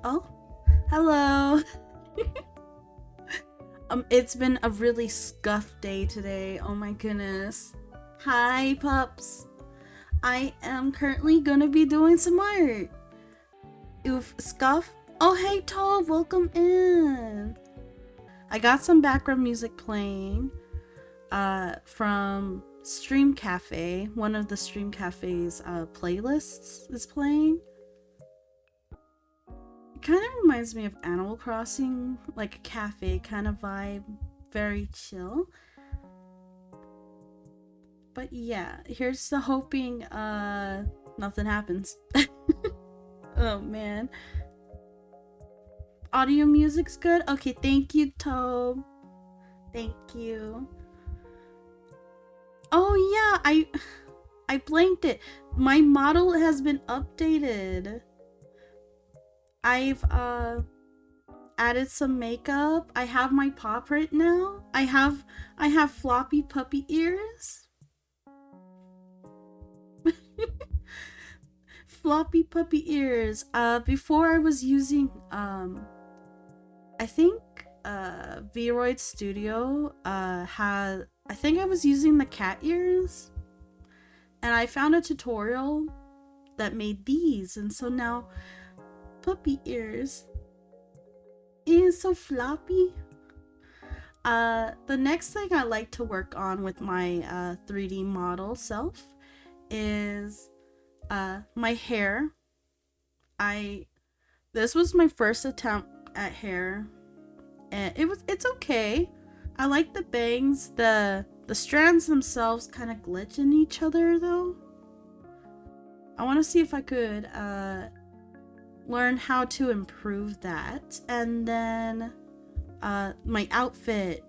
Oh, hello. It's been a really scuffed day today. Oh my goodness. Hi, pups. I am currently gonna be doing some art. Oof, scuff. Oh, hey, Tobe, welcome in. I got some background music playing from StreamCafe. One of the StreamCafe's playlists is playing. It kind of reminds me of Animal Crossing, like a cafe kind of vibe. Very chill. But yeah, here's the hoping nothing happens. Oh man. Audio music's good? Okay, thank you, Tobe. Thank you. Oh yeah, I blanked it. My model has been updated. I've added some makeup. I have my paw print now. I have floppy puppy ears. Floppy puppy ears. Before I was using I think VRoid Studio had, I think I was using the cat ears, and I found a tutorial that made these, and so now puppy ears is so floppy. The next thing I like to work on with my 3D model self is my hair. This was my first attempt at hair, and it's okay. I like the bangs. The strands themselves kind of glitch in each other though. I want to see if I could learn how to improve that. And then my outfit.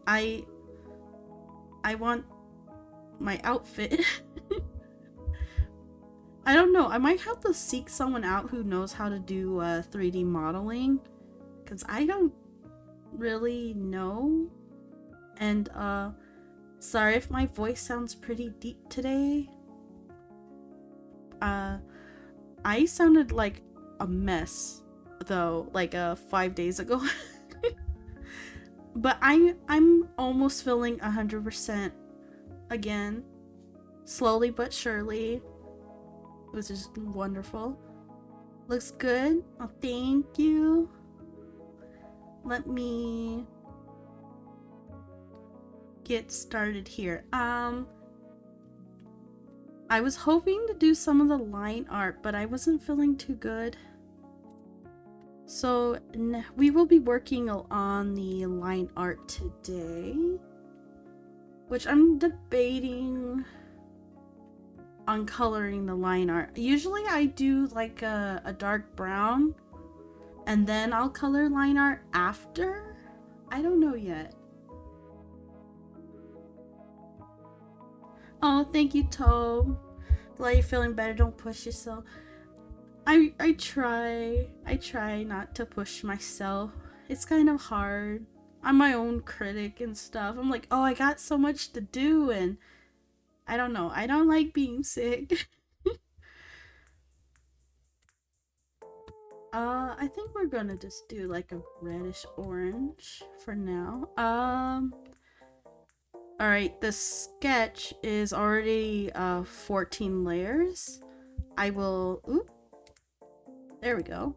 I want my outfit. I don't know. I might have to seek someone out who knows how to do 3D modeling, because I don't really know. And sorry if my voice sounds pretty deep today. I sounded like a mess though, like 5 days ago. But I'm almost feeling 100% again, slowly but surely, which is wonderful. Looks good. Oh, thank you. Let me get started here. I was hoping to do some of the line art, but I wasn't feeling too good. So we will be working on the line art today, which I'm debating on coloring the line art. Usually I do like a dark brown, and then I'll color line art after. I don't know yet. Oh, thank you, Tobe. Glad you're feeling better. Don't push yourself. I try not to push myself. It's kind of hard. I'm my own critic and stuff. I'm like, oh, I got so much to do, and I don't know. I don't like being sick. I think we're gonna just do like a reddish orange for now. Alright, the sketch is already 14 layers. I will, oop, there we go.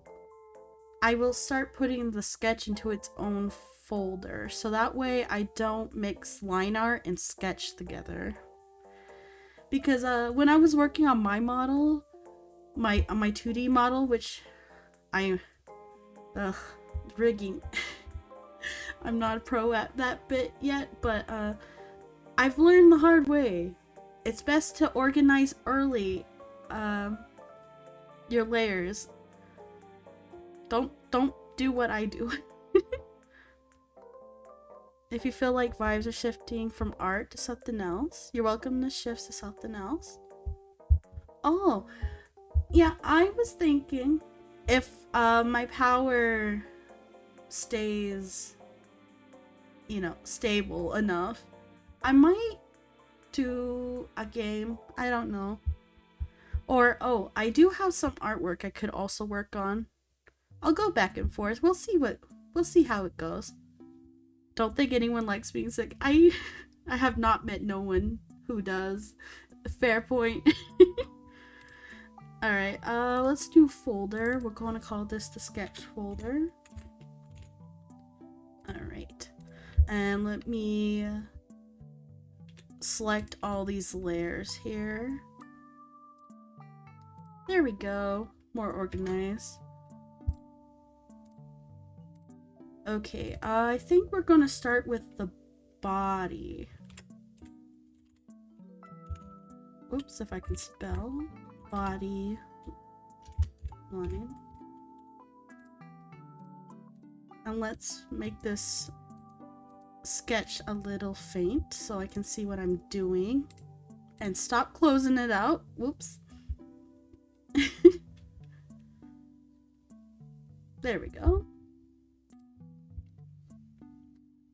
I will start putting the sketch into its own folder, so that way I don't mix line art and sketch together. Because when I was working on my model, my 2D model, which rigging. I'm not a pro at that bit yet, but I've learned the hard way. It's best to organize early your layers. Don't do what I do. If you feel like vibes are shifting from art to something else, you're welcome to shift to something else. Oh, yeah, I was thinking if my power stays, you know, stable enough, I might do a game. I don't know. Or, oh, I do have some artwork I could also work on. I'll go back and forth. We'll see how it goes. Don't think anyone likes being sick. I have not met no one who does. Fair point. Alright, let's do folder. We're going to call this the sketch folder. Alright. And let me select all these layers here. There we go. More organized. Okay, I think we're gonna start with the body. Oops, if I can spell. Body line. And let's make this sketch a little faint so I can see what I'm doing. And stop closing it out. Whoops. There we go.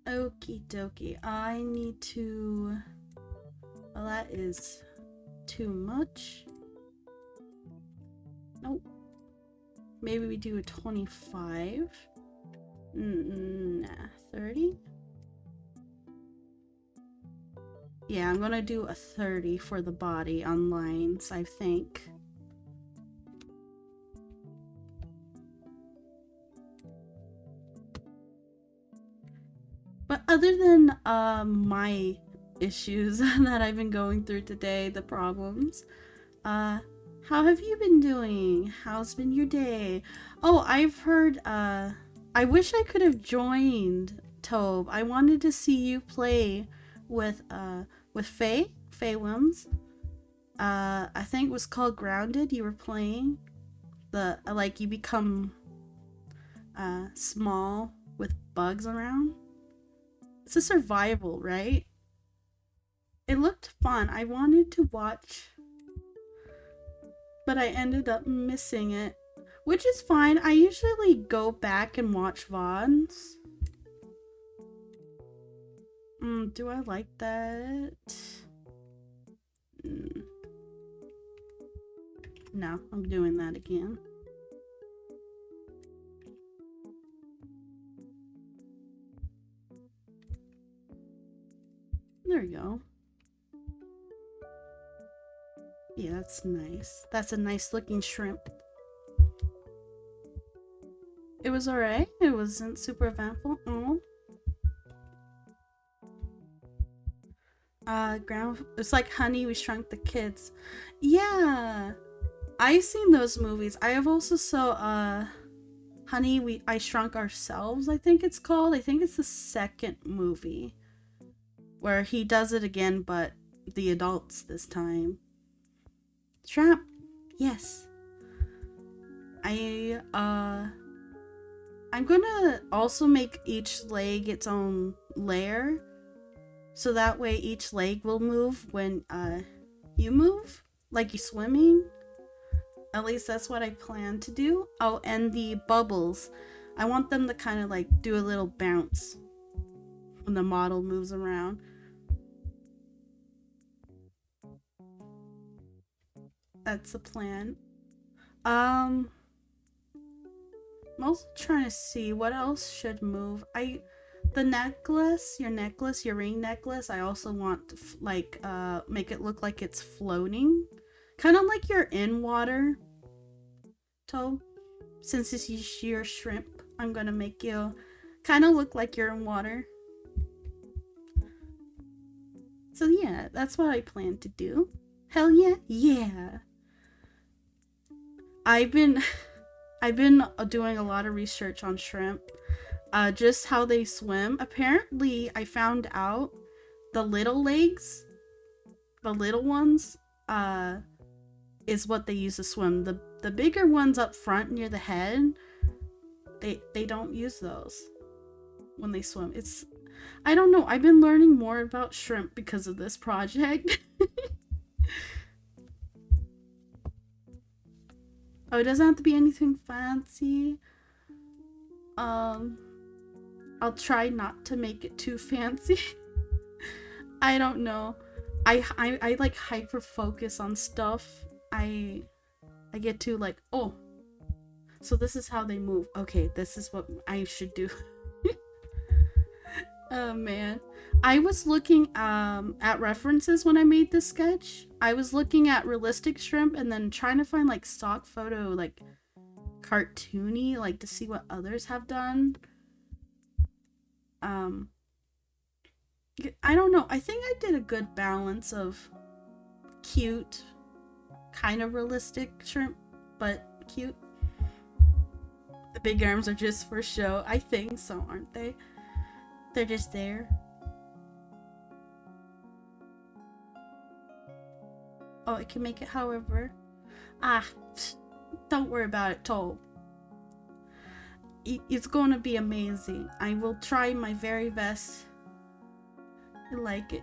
Okie dokie. I need to... Well, that is too much. Nope. Maybe we do a 25. Nah, 30? Yeah, I'm gonna do a 30 for the body on lines, I think. But other than my issues that I've been going through today, the problems, how have you been doing? How's been your day? Oh, I've heard, I wish I could have joined Tobe. I wanted to see you play with Faye Wims. I think it was called Grounded. You were playing the, like, you become small with bugs around. It's a survival, right? It looked fun. I wanted to watch, but I ended up missing it, which is fine. I usually go back and watch VODs. Do I like that? No, I'm doing that again. There we go. Yeah, that's nice. That's a nice looking shrimp. It was alright. It wasn't super eventful. Oh. It's like Honey, We Shrunk the Kids. Yeah. I've seen those movies. I have also saw Honey, I Shrunk Ourselves, I think it's called. I think it's the second movie where he does it again, but the adults this time. Shrimp. Yes. I'm gonna also make each leg its own layer, so that way each leg will move when you move, like you're swimming. At least that's what I plan to do. Oh, and the bubbles, I want them to kind of like do a little bounce when the model moves around. That's the plan. I'm also trying to see what else should move. The necklace, your ring necklace, I also want to like make it look like it's floating, kind of like you're in water. Tobe, since this is your shrimp, I'm gonna make you kind of look like you're in water. So yeah, that's what I plan to do. Hell yeah, yeah. I've been doing a lot of research on shrimp, just how they swim. Apparently, I found out the little legs, the little ones, is what they use to swim. The bigger ones up front near the head, they don't use those when they swim. I don't know. I've been learning more about shrimp because of this project. Oh, it doesn't have to be anything fancy. I'll try not to make it too fancy. I don't know. I like hyper focus on stuff. I get to like, oh. So this is how they move. Okay, this is what I should do. Oh man. I was looking at references when I made this sketch. I was looking at realistic shrimp and then trying to find like stock photo, like cartoony, like to see what others have done. I don't know. I think I did a good balance of cute, kind of realistic shrimp, but cute. The big arms are just for show. I think so, aren't they? They're just there. Oh, I can make it however. Ah, don't worry about it, Tobe. It's gonna be amazing. I will try my very best. I like it.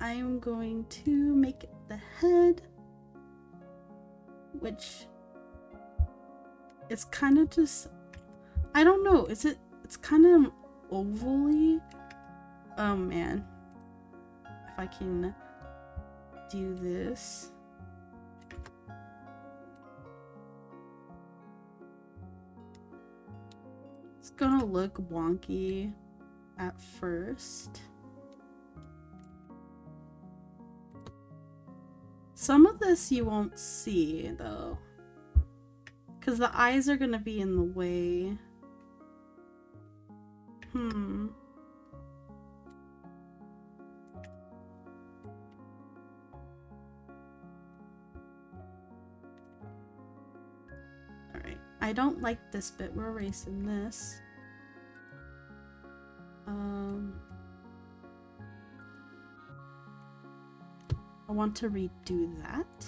I am going to make the head, which it's kind of just, I don't know, it's kind of ovally. Oh man, if I can do this. It's gonna look wonky at first. Some of this you won't see though, because the eyes are gonna be in the way. Alright, I don't like this bit. We're erasing this. I want to redo that.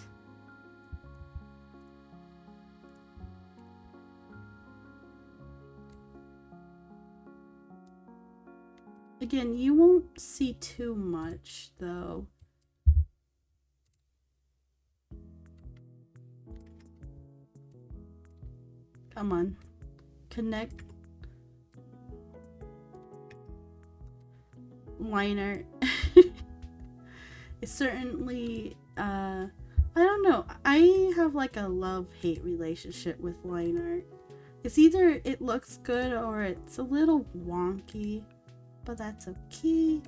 Again, you won't see too much though. Come on, connect. Liner. It's certainly, I don't know. I have like a love-hate relationship with line art. It's either it looks good or it's a little wonky, but that's okay.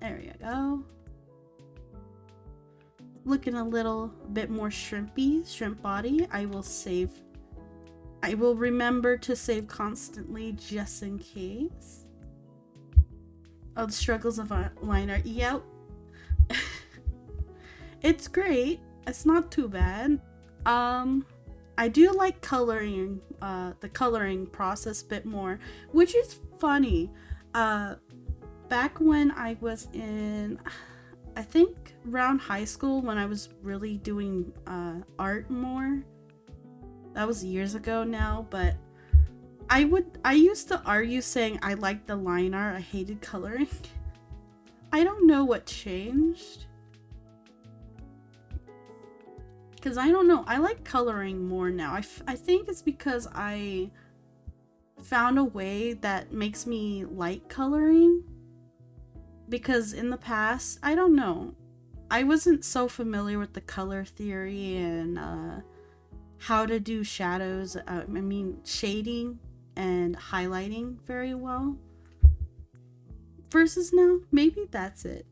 There you go. Looking a little bit more shrimpy, shrimp body. I will remember to save constantly just in case. Oh, the struggles of line art. Yep. It's great. It's not too bad. I do like coloring, the coloring process a bit more, which is funny. Back when I was in, I think around high school, when I was really doing art more. That was years ago now, but I used to argue saying I liked the line art, I hated coloring. I don't know what changed. Because I don't know, I like coloring more now. I think it's because I found a way that makes me like coloring. Because in the past, I don't know, I wasn't so familiar with the color theory and how to do shadows, shading and highlighting very well. Versus now, maybe that's it.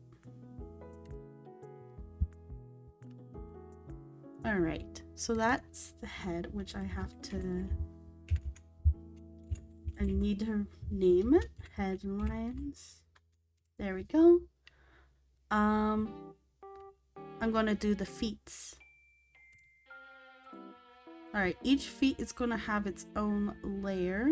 Alright, so that's the head, which I need to name it. Headlines. There we go. I'm gonna do the feet. Alright, each feet is gonna have its own layer.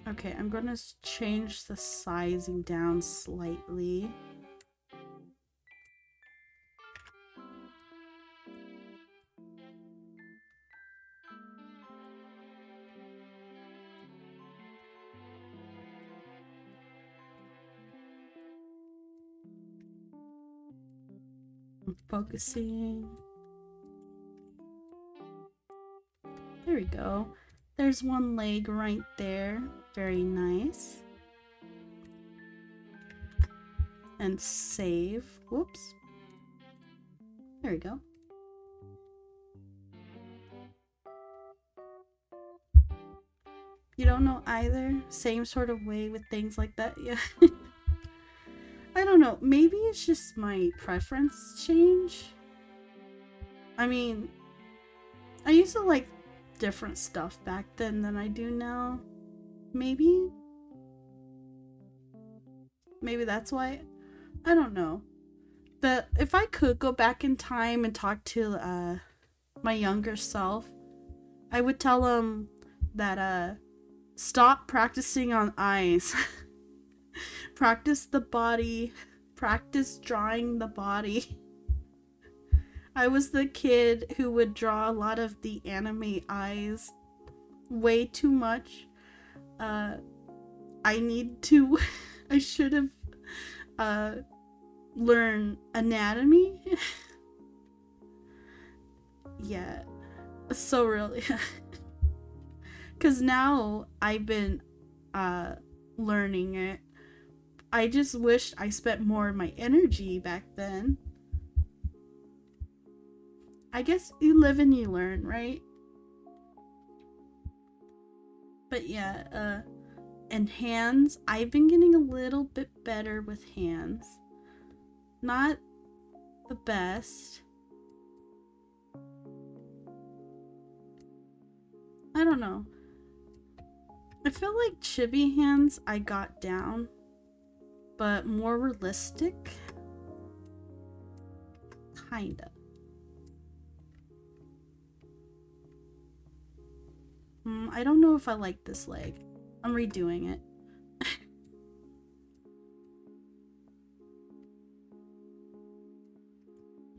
Okay, I'm gonna change the sizing down slightly. I'm focusing. There we go. There's one leg right there. Very nice. And save. Whoops. There we go. You don't know either? Same sort of way with things like that? Yeah. I don't know. Maybe it's just my preference change. I mean, I used to like different stuff back then than I do now. Maybe? Maybe that's why? I don't know. But if I could go back in time and talk to my younger self, I would tell him that stop practicing on eyes. Practice the body. Practice drawing the body. I was the kid who would draw a lot of the anime eyes. Way too much. I should have learned anatomy. Yeah. So really. Because now I've been learning it. I just wish I spent more of my energy back then. I guess you live and you learn, right? But yeah, and hands, I've been getting a little bit better with hands. Not the best. I don't know. I feel like chibi hands I got down, but more realistic? Kinda. I don't know if I like this leg. I'm redoing it.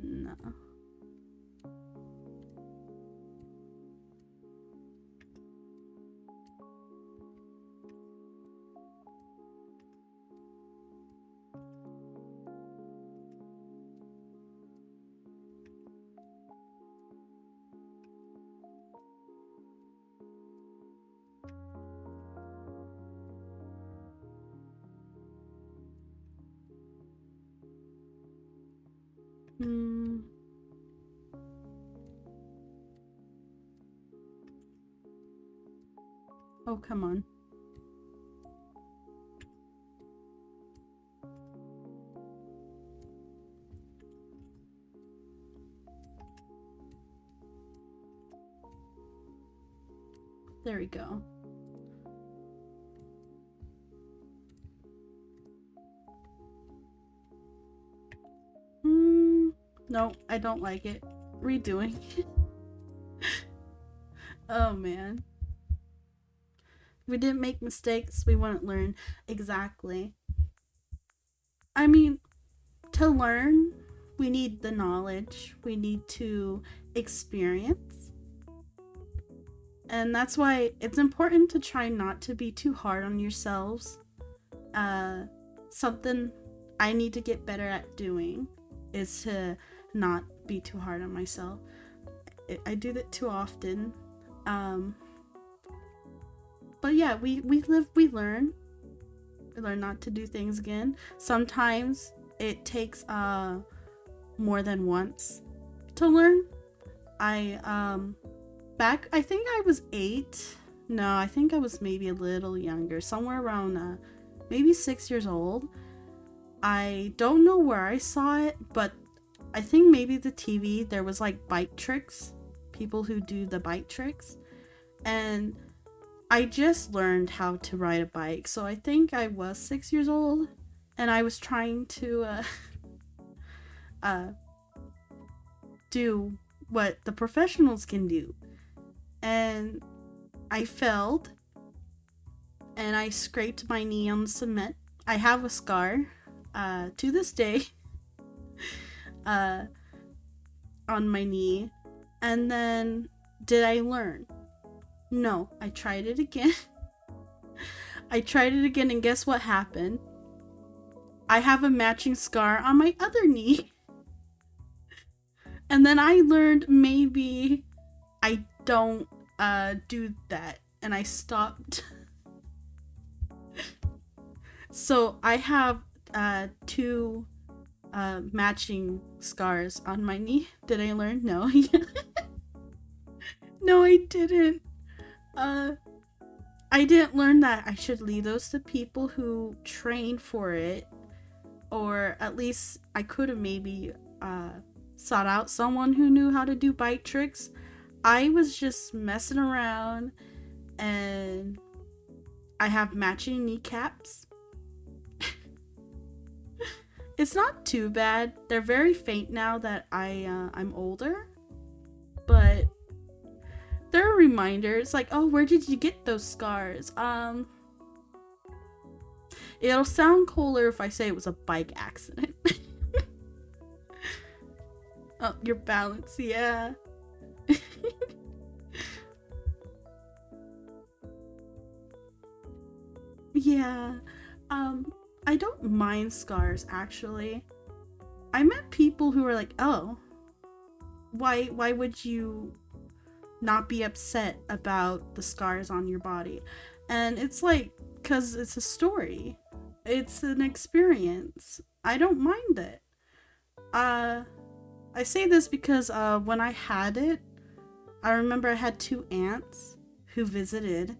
No. Oh, come on. There we go. No, I don't like it. Redoing. Oh man. If we didn't make mistakes, we wouldn't learn. Exactly. I mean, to learn, we need the knowledge. We need to experience. And that's why it's important to try not to be too hard on yourselves. Something I need to get better at doing is to not be too hard on myself. I do that too often. But yeah, we live, we learn. We learn not to do things again. Sometimes it takes more than once to learn. I think I was 8. No, I think I was maybe a little younger, somewhere around maybe 6 years old. I don't know where I saw it, but I think maybe the TV, there was like bike tricks, people who do the bike tricks, and I just learned how to ride a bike. So I think I was 6 years old, and I was trying to do what the professionals can do, and I failed, and I scraped my knee on the cement. I have a scar to this day on my knee. And then did I learn? No, I tried it again. And guess what happened? I have a matching scar on my other knee. And then I learned maybe I don't do that, and I stopped. So I have two matching scars on my knee. Did I learn? No. No, I didn't. I didn't learn that I should leave those to people who train for it, or at least I could have maybe sought out someone who knew how to do bike tricks. I was just messing around, and I have matching kneecaps. It's not too bad. They're very faint now that I'm older, but they're a reminder. It's like, oh, where did you get those scars? It'll sound cooler if I say it was a bike accident. Oh, your balance, yeah. Yeah. I don't mind scars, actually. I met people who were like, oh, why would you not be upset about the scars on your body? And it's like, because it's a story. It's an experience. I don't mind it. I say this because when I had it, I remember I had two aunts who visited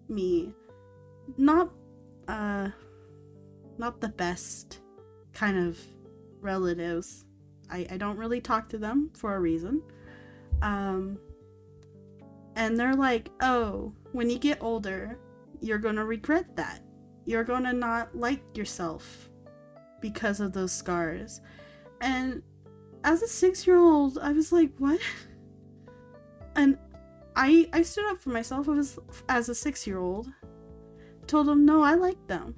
me. Not the best kind of relatives. I don't really talk to them for a reason. And they're like, oh, when you get older, you're gonna regret that. You're gonna not like yourself because of those scars. And as a 6-year-old, I was like, what? And I stood up for myself. As a 6-year-old. Told them, no, I like them.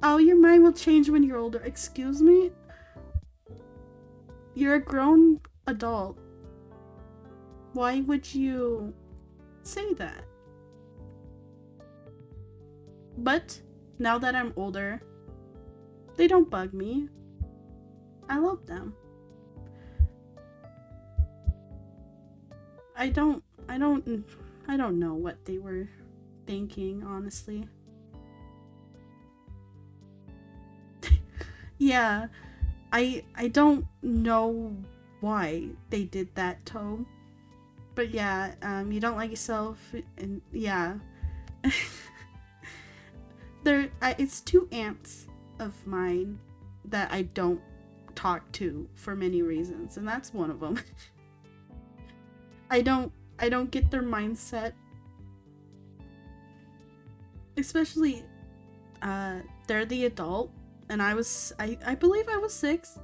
Oh, your mind will change when you're older. Excuse me? You're a grown adult. Why would you say that? But now that I'm older, they don't bug me. I love them. I don't know what they were thinking, honestly. Yeah, I don't know why they did that, Tobe. But yeah, you don't like yourself, and yeah. It's two aunts of mine that I don't talk to for many reasons, and that's one of them. I don't get their mindset. Especially, they're the adult, and I believe I was 6,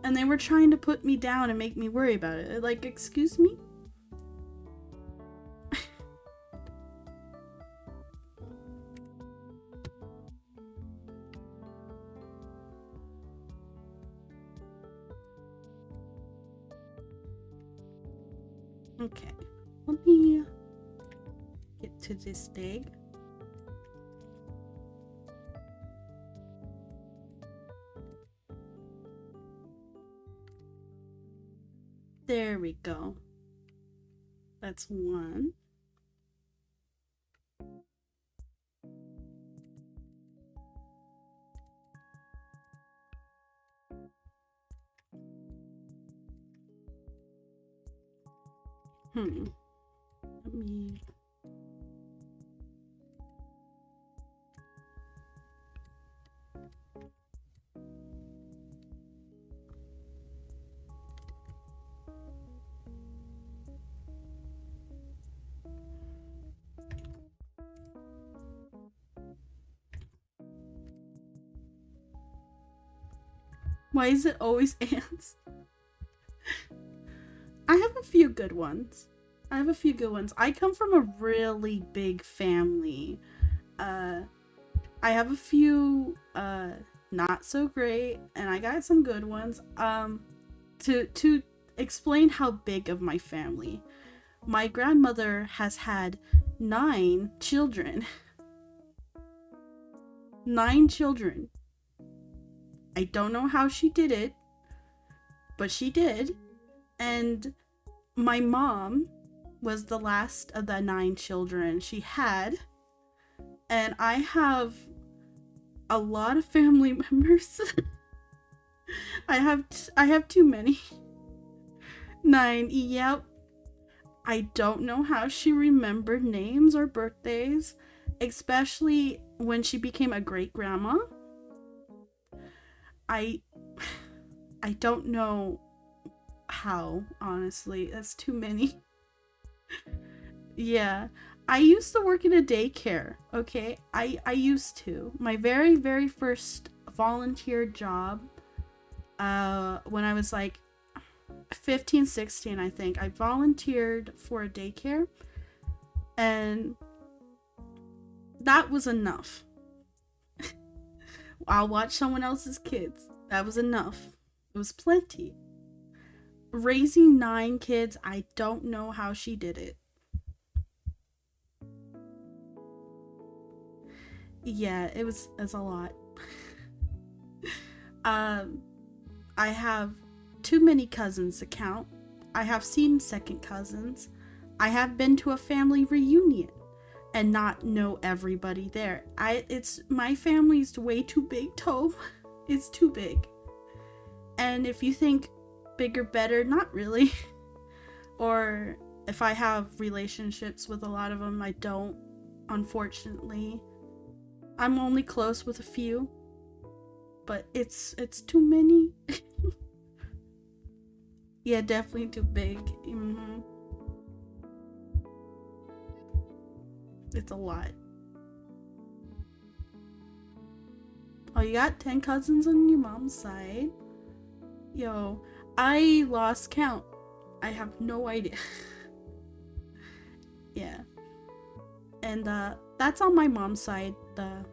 and they were trying to put me down and make me worry about it. Like, excuse me? Okay, let me get to this dig. There we go. That's one. Let me... Why is it always ants? I have a few good ones. I come from a really big family. I have a few not so great, and I got some good ones. To explain how big of my family, my grandmother has had 9 children. 9 children. I don't know how she did it, but she did. And my mom was the last of the 9 children she had. And I have a lot of family members. I have too many. 9, yep. I don't know how she remembered names or birthdays, especially when she became a great grandma. I don't know how, honestly. That's too many. Yeah. I used to work in a daycare, okay? I used to. My very, very first volunteer job, when I was like 15, 16, I think, I volunteered for a daycare, and that was enough. I'll watch someone else's kids. That was enough. It was plenty. Raising 9 kids, I don't know how she did it. Yeah, it's a lot. I have too many cousins to count. I have seen second cousins. I have been to a family reunion and not know everybody there. My family's way too big, Tobe. It's too big. And if you think bigger, better, not really. Or if I have relationships with a lot of them, I don't, unfortunately. I'm only close with a few, but it's too many. Yeah, definitely too big. Mm-hmm. It's a lot. Oh, you got 10 cousins on your mom's side? Yo, I lost count. I have no idea. Yeah. And that's on my mom's side,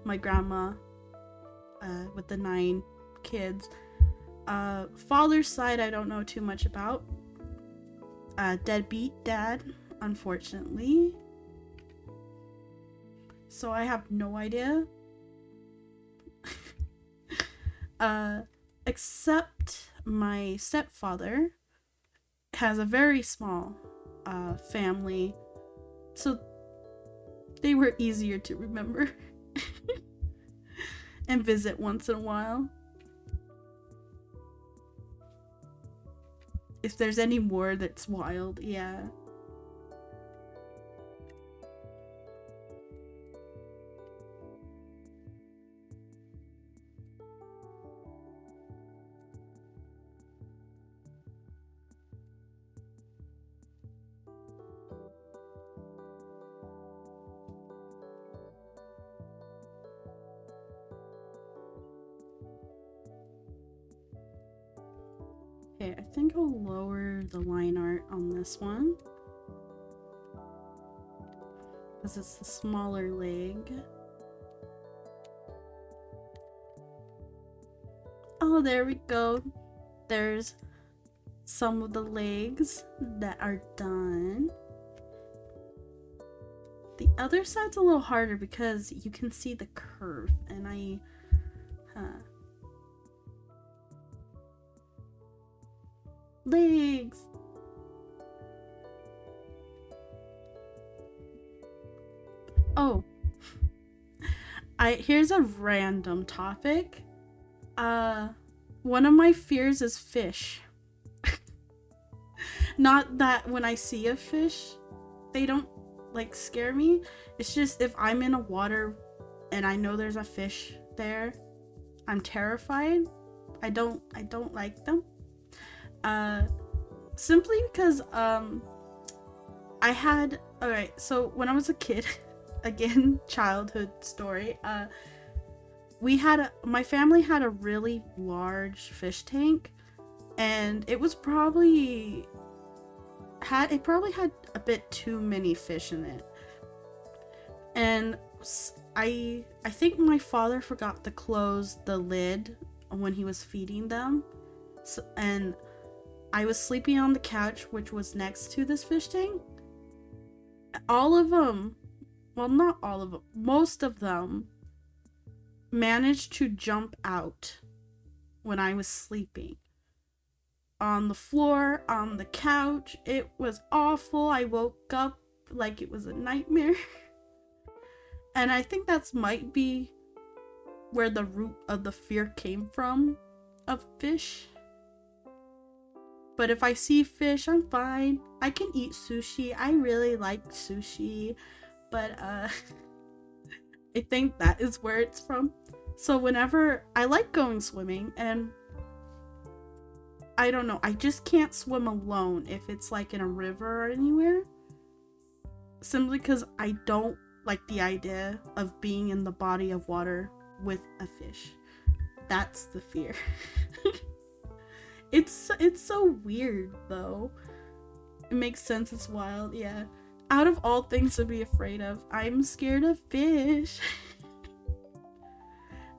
my grandma, with the 9 kids. Father's side, I don't know too much about. Deadbeat dad, unfortunately. So I have no idea. Except my stepfather has a very small family, so they were easier to remember and visit once in a while. If there's any more that's wild, yeah. Okay, I think I'll lower the line art on this one, because it's the smaller leg. Oh, there we go. There's some of the legs that are done. The other side's a little harder because you can see the curve, and legs. Oh, here's a random topic. One of my fears is fish. Not that when I see a fish, they don't like scare me. It's just if I'm in a water and I know there's a fish there, I'm terrified. I don't like them. Simply because alright, so when I was a kid, again, childhood story, my family had a really large fish tank, and it probably had a bit too many fish in it. And I think my father forgot to close the lid when he was feeding them. And I was sleeping on the couch, which was next to this fish tank. All of them, well, not all of them, most of them managed to jump out when I was sleeping. On the floor, on the couch. It was awful. I woke up like it was a nightmare. And I think that's might be where the root of the fear came from of fish. But if I see fish, I'm fine. I can eat sushi. I really like sushi. But I think that is where it's from. So whenever I like going swimming, and I don't know, I just can't swim alone if it's like in a river or anywhere. Simply because I don't like the idea of being in the body of water with a fish. That's the fear. It's so weird though. It makes sense, it's wild, yeah. Out of all things to be afraid of, I'm scared of fish.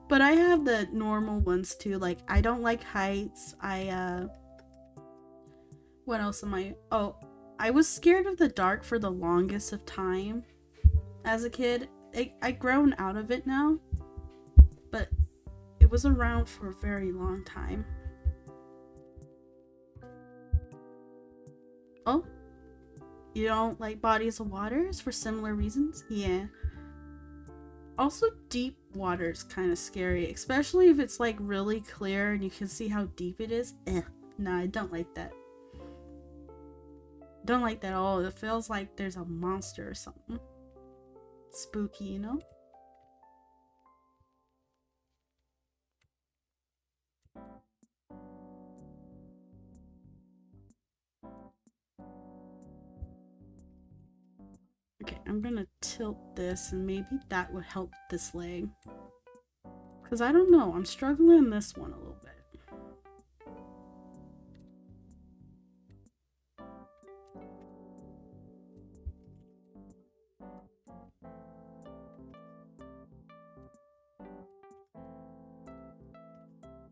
But I have the normal ones too, like I don't like heights. What else am I? Oh, I was scared of the dark for the longest of time as a kid. I've grown out of it now, but it was around for a very long time. Oh, you don't like bodies of waters for similar reasons? Yeah. Also, deep water is kind of scary, especially if it's like really clear and you can see how deep it is. Nah, I don't like that. Don't like that at all. It feels like there's a monster or something. Spooky, you know? Okay, I'm gonna tilt this and maybe that would help this leg. Because I don't know, I'm struggling this one a little bit.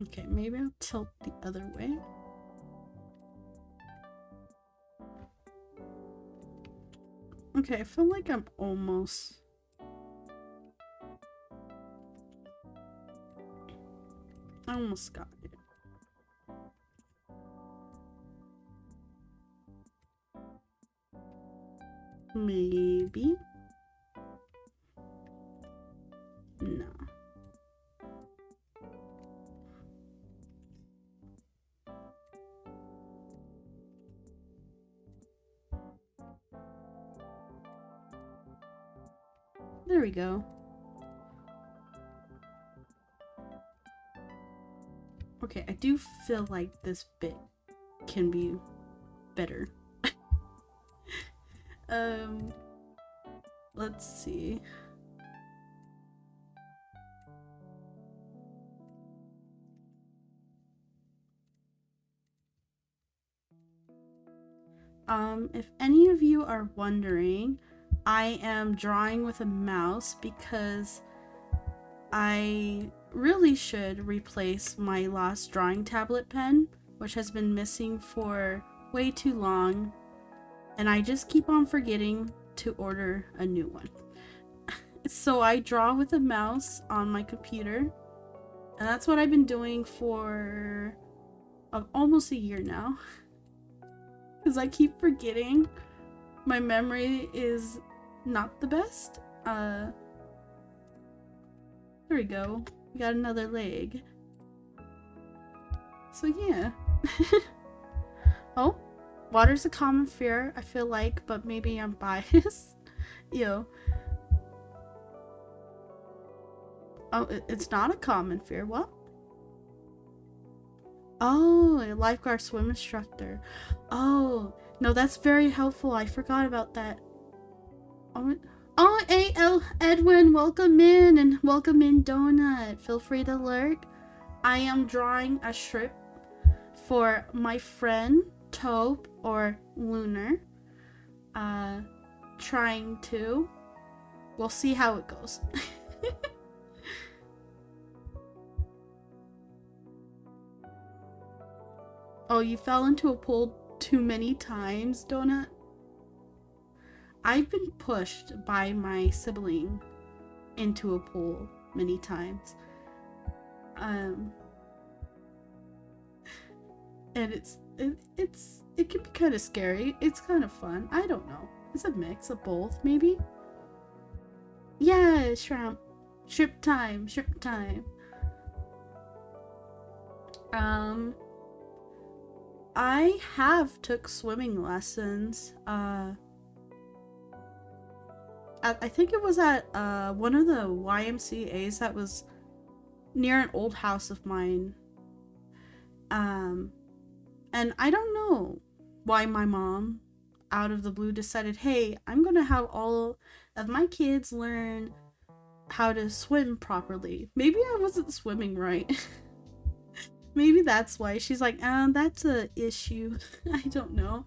Okay, maybe I'll tilt the other way. Okay, I feel like I'm almost... I almost got it. Maybe. No. There we go. Okay, I do feel like this bit can be better. Let's see. If any of you are wondering, I am drawing with a mouse because I really should replace my last drawing tablet pen, which has been missing for way too long, and I just keep on forgetting to order a new one. So I draw with a mouse on my computer, and that's what I've been doing for almost a year now. Because I keep forgetting. My memory is not the best. There we go. We got another leg. So yeah. Oh, water's a common fear, I feel like, but maybe I'm biased. Yo. Oh, it's not a common fear. What? Oh, a lifeguard swim instructor. Oh, no, that's very helpful. I forgot about that. Oh, hey, Edwin, welcome in, and welcome in, Donut. Feel free to lurk. I am drawing a strip for my friend, Tobe, or Lunar. Trying to. We'll see how it goes. Oh, you fell into a pool too many times, Donut? I've been pushed by my sibling into a pool many times. And it can be kind of scary. It's kind of fun. I don't know. It's a mix of both, maybe? Yeah, Shrimp. Shrimp time, shrimp time. I have took swimming lessons. I think it was at one of the YMCA's that was near an old house of mine. And I don't know why my mom, out of the blue, decided, hey, I'm gonna have all of my kids learn how to swim properly. Maybe I wasn't swimming right. Maybe that's why. She's like, that's a issue. I don't know.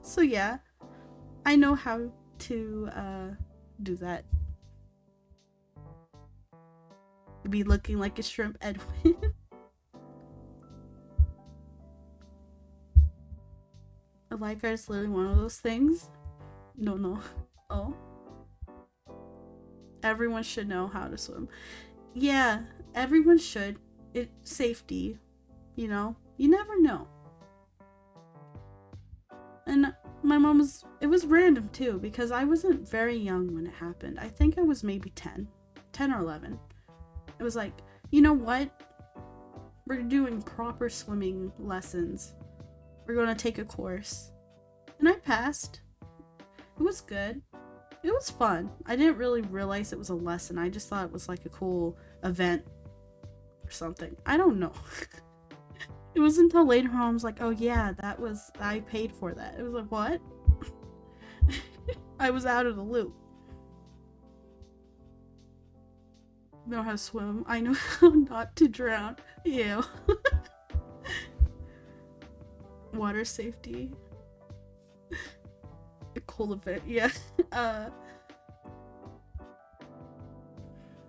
So yeah, I know how to do that. Be looking like a shrimp, Edwin. A lifeguard is literally one of those things. No. Oh. Everyone should know how to swim. Yeah, everyone should. It's safety, you know? You never know. And my mom was, it was random too, because I wasn't very young when it happened. I think I was maybe 10 or 11. It was like, you know what? We're doing proper swimming lessons. We're going to take a course. And I passed. It was good. It was fun. I didn't really realize it was a lesson. I just thought it was like a cool event or something. I don't know. It wasn't until later on I was like, oh yeah, that was, I paid for that. It was like, what? I was out of the loop. Know how to swim. I know how not to drown. Ew. Water safety. A cool event, yeah.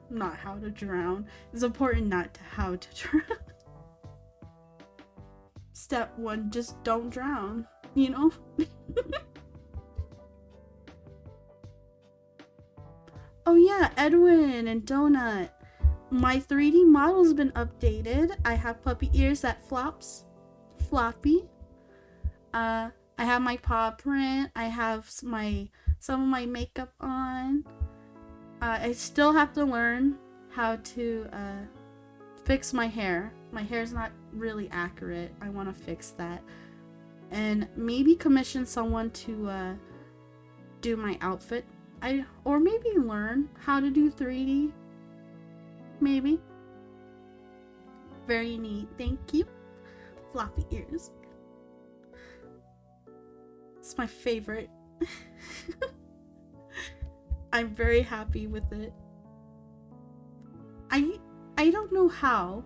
Not how to drown. It's important not to how to drown. Step 1, just don't drown, you know? Oh yeah, Edwin and Donut. My 3D model's been updated. I have puppy ears that floppy. I have my paw print. I have some of my makeup on. I still have to learn how to fix my hair. My hair's not really accurate. I want to fix that. And maybe commission someone to do my outfit. Or maybe learn how to do 3D. Maybe. Very neat. Thank you. Floppy ears. It's my favorite. I'm very happy with it. I don't know how,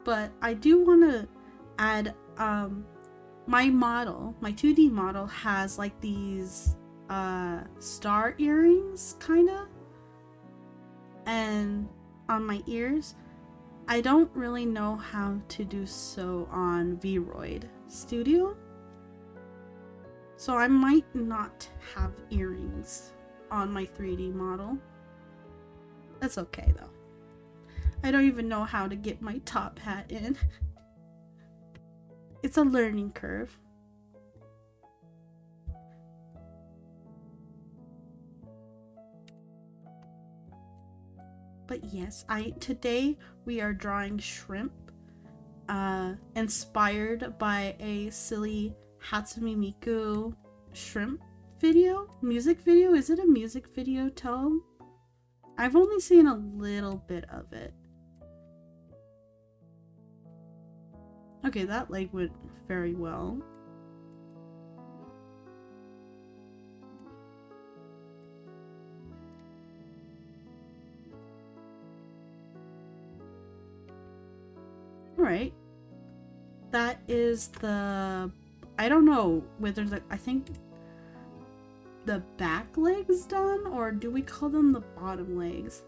but I do want to add my model, my 2D model has like these star earrings kinda, and on my ears. I don't really know how to do so on VRoid Studio, so I might not have earrings on my 3D model. That's okay though. I don't even know how to get my top hat in. It's a learning curve. But yes, today we are drawing shrimp, inspired by a silly Hatsune Miku shrimp music video. Is it a music video, Tobe? I've only seen a little bit of it. Okay, that leg went very well. Alright. That is the... I don't know whether I think the back leg's done, or do we call them the bottom legs?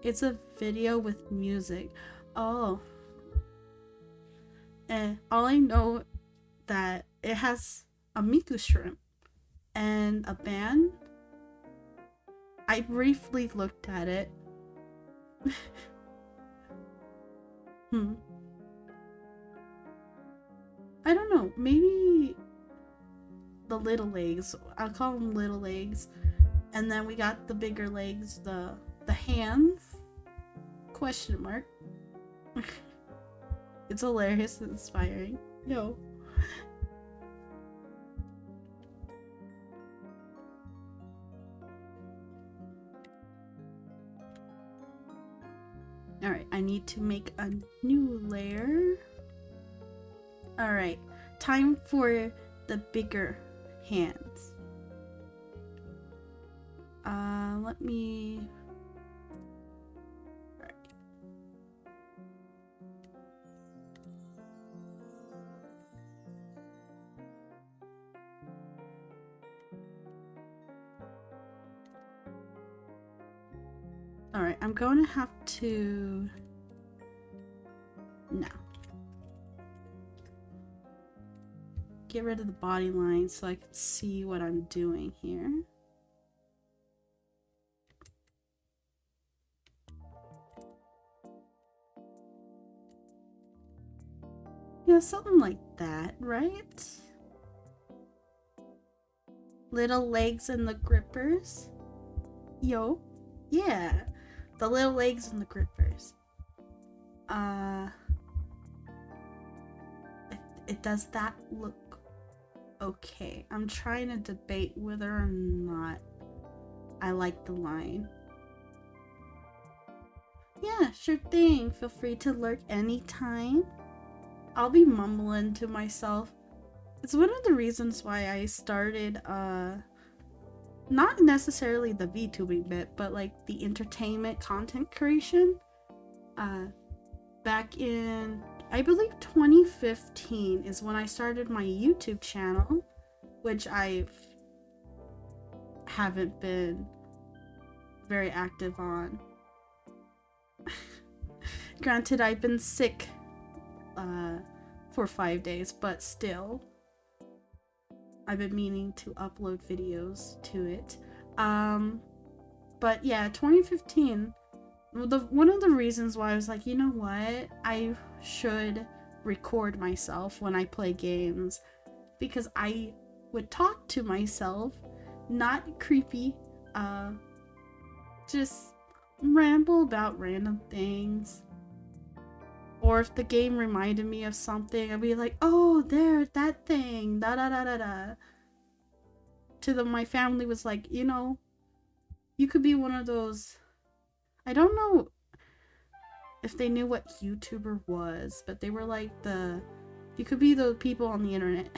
It's a video with music. Oh. All I know that it has a Miku shrimp and a band. I briefly looked at it. I don't know, maybe the little legs, I'll call them little legs, And then we got the bigger legs, the hands, question mark. It's hilarious and inspiring. Yo. Alright, I need to make a new layer. Alright, time for the bigger hands. Let me... Alright, I'm going to have to... No. Get rid of the body line so I can see what I'm doing here. Yeah, something like that, right? Little legs and the grippers. Yo. Yeah. The little legs and the grippers. Does that look okay? I'm trying to debate whether or not I like the line. Yeah, sure thing. Feel free to lurk anytime. I'll be mumbling to myself. It's one of the reasons why I started, not necessarily the VTubing bit, but like the entertainment content creation. Back in, I believe 2015 is when I started my YouTube channel, which I haven't been very active on. Granted, I've been sick for 5 days, but still I've been meaning to upload videos to it. But yeah, 2015, one of the reasons why I was like, you know what, I should record myself when I play games, because I would talk to myself, not creepy, just ramble about random things. Or if the game reminded me of something, I'd be like, oh, there, that thing, da da da da da. My family was like, you know, you could be one of those, I don't know if they knew what YouTuber was, but they were like you could be the people on the internet.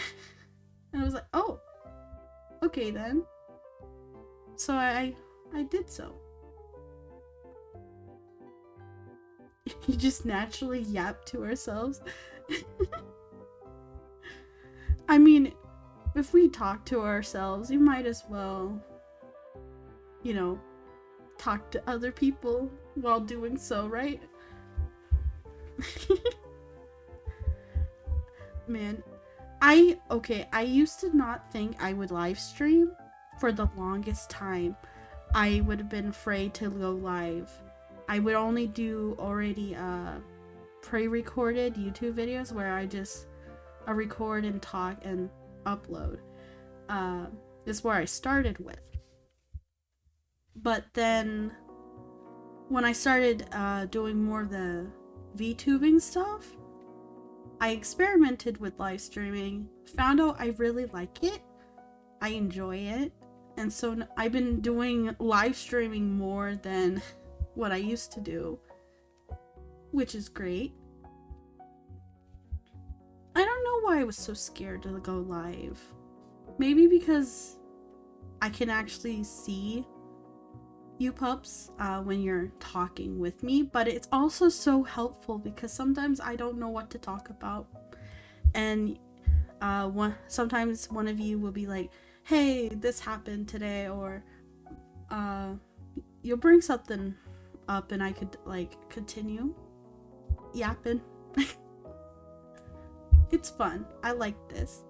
And I was like, oh, okay then. So I did so. You just naturally yap to ourselves. I mean, if we talk to ourselves, you might as well, you know, talk to other people while doing so, right? Man, I used to not think I would live stream for the longest time. I would have been afraid to go live. I would only do already pre-recorded YouTube videos where I just record and talk and upload. Is where I started with. But then when I started doing more of the VTubing stuff, I experimented with live streaming, found out I really like it, I enjoy it, and so I've been doing live streaming more than what I used to do, which is great. I don't know why I was so scared to go live. Maybe because I can actually see you pups when you're talking with me, but it's also so helpful because sometimes I don't know what to talk about, and sometimes one of you will be like, hey, this happened today, or you'll bring something up and I could like continue yapping. It's fun. I like this.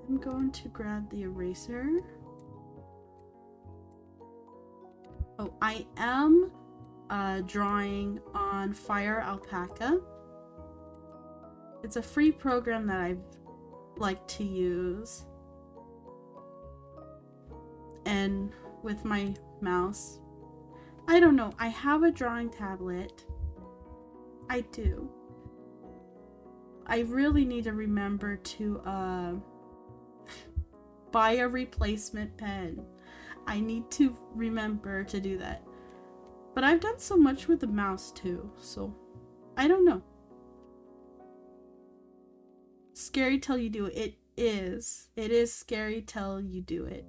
I'm going to grab the eraser. Oh, I am drawing on FireAlpaca. It's a free program that I've like to use. And with my mouse, I don't know, I have a drawing tablet. I do. I really need to remember to buy a replacement pen. I need to remember to do that. But I've done so much with the mouse too, so I don't know. Scary till you do it. It is scary till you do it.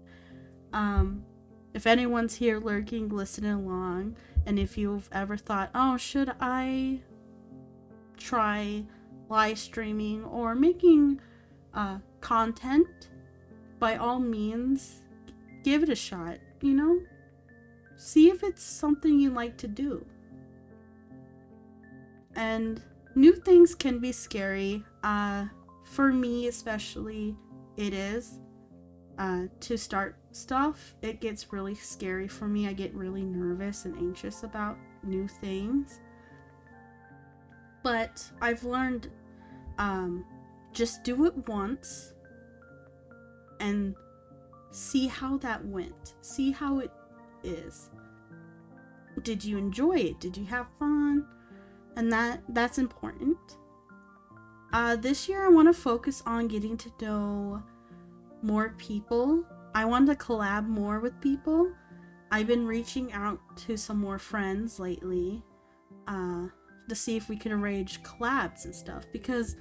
If anyone's here lurking, listening along, and if you've ever thought, oh, should I try live streaming or making content, by all means, give it a shot, you know? See if it's something you like to do. And new things can be scary. For me especially, it is. To start stuff, it gets really scary for me. I get really nervous and anxious about new things. But I've learned, just do it once and see how that went. See how it is. Did you enjoy it? Did you have fun? And that's important. This year I want to focus on getting to know more people. I want to collab more with people. I've been reaching out to some more friends lately to see if we can arrange collabs and stuff, because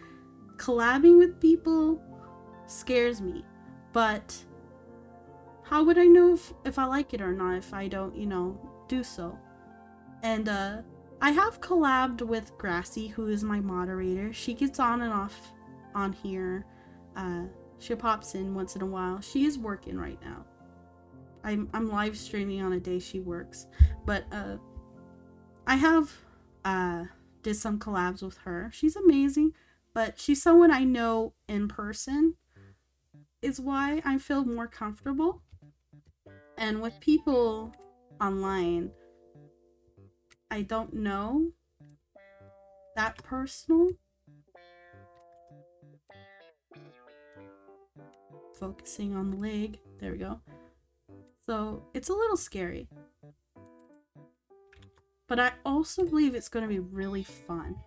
collabing with people scares me. But how would I know if I like it or not if I don't, do so? And I have collabed with Grassy, who is my moderator. She gets on and off on here. She pops in once in a while. She is working right now. I'm live streaming on a day she works. But I have did some collabs with her. She's amazing, but she's someone I know in person, is why I feel more comfortable. And with people online, I don't know that personal. Focusing on the leg. There we go. So it's a little scary. But I also believe it's going to be really fun.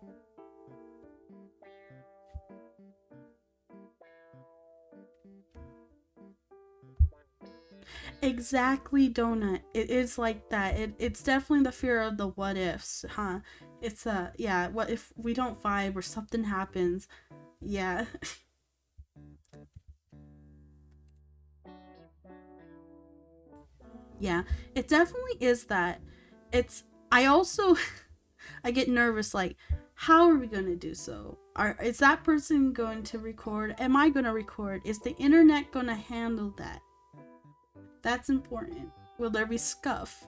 Exactly, Donut. It is like that. It's definitely the fear of the what ifs, huh? It's yeah, what if we don't vibe or something happens? Yeah. Yeah, it definitely is that. I also I get nervous, like, how are we going to do so? Is that person going to record? Am I going to record? Is the internet going to handle that? That's important. Will there be scuff?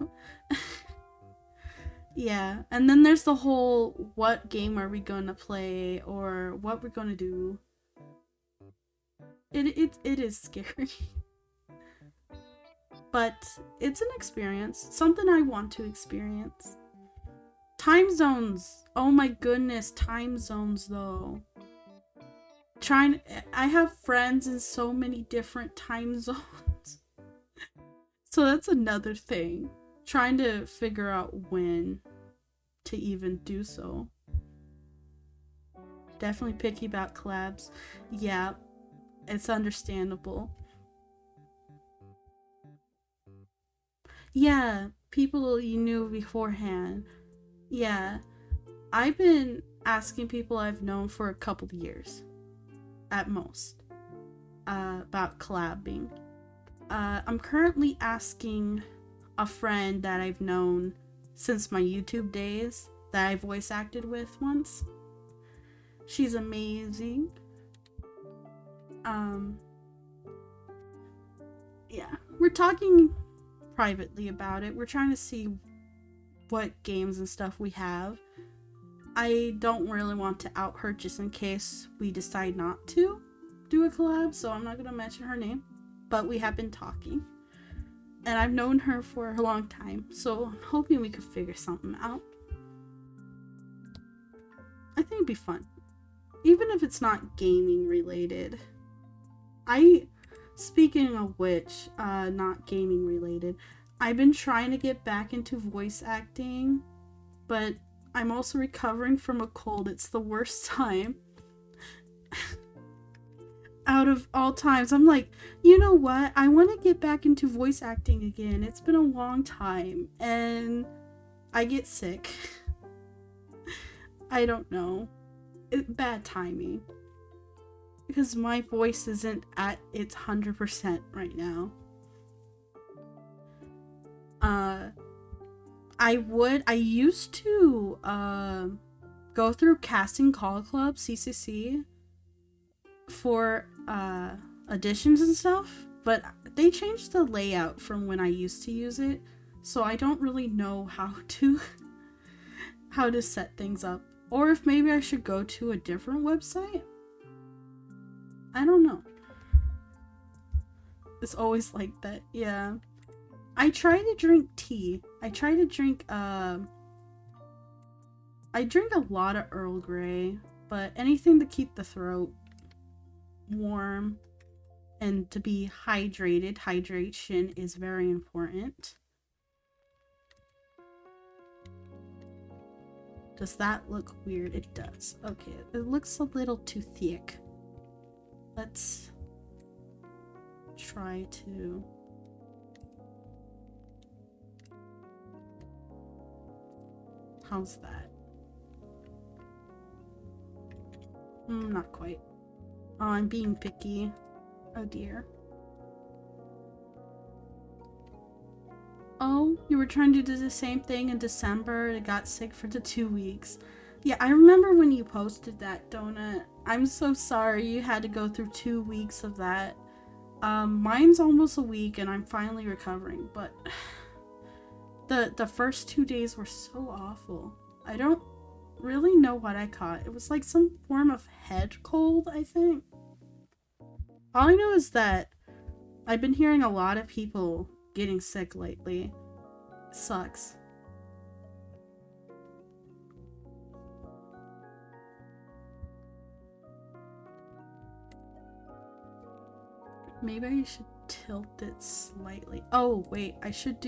Yeah, and then there's the whole, what game are we going to play, or what we're going to do? It is scary. But it's an experience. Something I want to experience. Time zones. Oh my goodness, time zones though. I have friends in so many different time zones. So that's another thing. Trying to figure out when to even do so. Definitely picky about collabs. Yeah, it's understandable. Yeah, people you knew beforehand. Yeah, I've been asking people I've known for a couple of years, at most, about collabing. I'm currently asking a friend that I've known since my YouTube days, that I voice acted with once. She's amazing. Yeah, we're talking privately about it. We're trying to see what games and stuff we have. I don't really want to out her just in case we decide not to do a collab, so I'm not going to mention her name, but we have been talking, and I've known her for a long time, so I'm hoping we could figure something out. I think it'd be fun, even if it's not gaming related. Speaking of which, not gaming related, I've been trying to get back into voice acting, but I'm also recovering from a cold. It's the worst time. Out of all times, I'm like, you know what? I want to get back into voice acting again. It's been a long time, and I get sick. I don't know. Bad timing. Because my voice isn't at its 100% right now. I used to go through Casting Call Club, CCC, for auditions and stuff, but they changed the layout from when I used to use it, so I don't really know how to set things up, or if maybe I should go to a different website. I don't know. It's always like that. Yeah. I try to drink tea. I drink a lot of Earl Grey, but anything to keep the throat warm and to be hydrated. Hydration is very important. Does that look weird? It does. Okay, it looks a little too thick. Let's try to... How's that? Not quite. Oh, I'm being picky. Oh dear. Oh, you were trying to do the same thing in December and got sick for the 2 weeks. Yeah, I remember when you posted that, Donut. I'm so sorry you had to go through 2 weeks of that. Mine's almost a week and I'm finally recovering, but the first 2 days were so awful. I don't really know what I caught. It was like some form of head cold, I think. All I know is that I've been hearing a lot of people getting sick lately. It sucks. Maybe I should tilt it slightly. Oh, wait, I should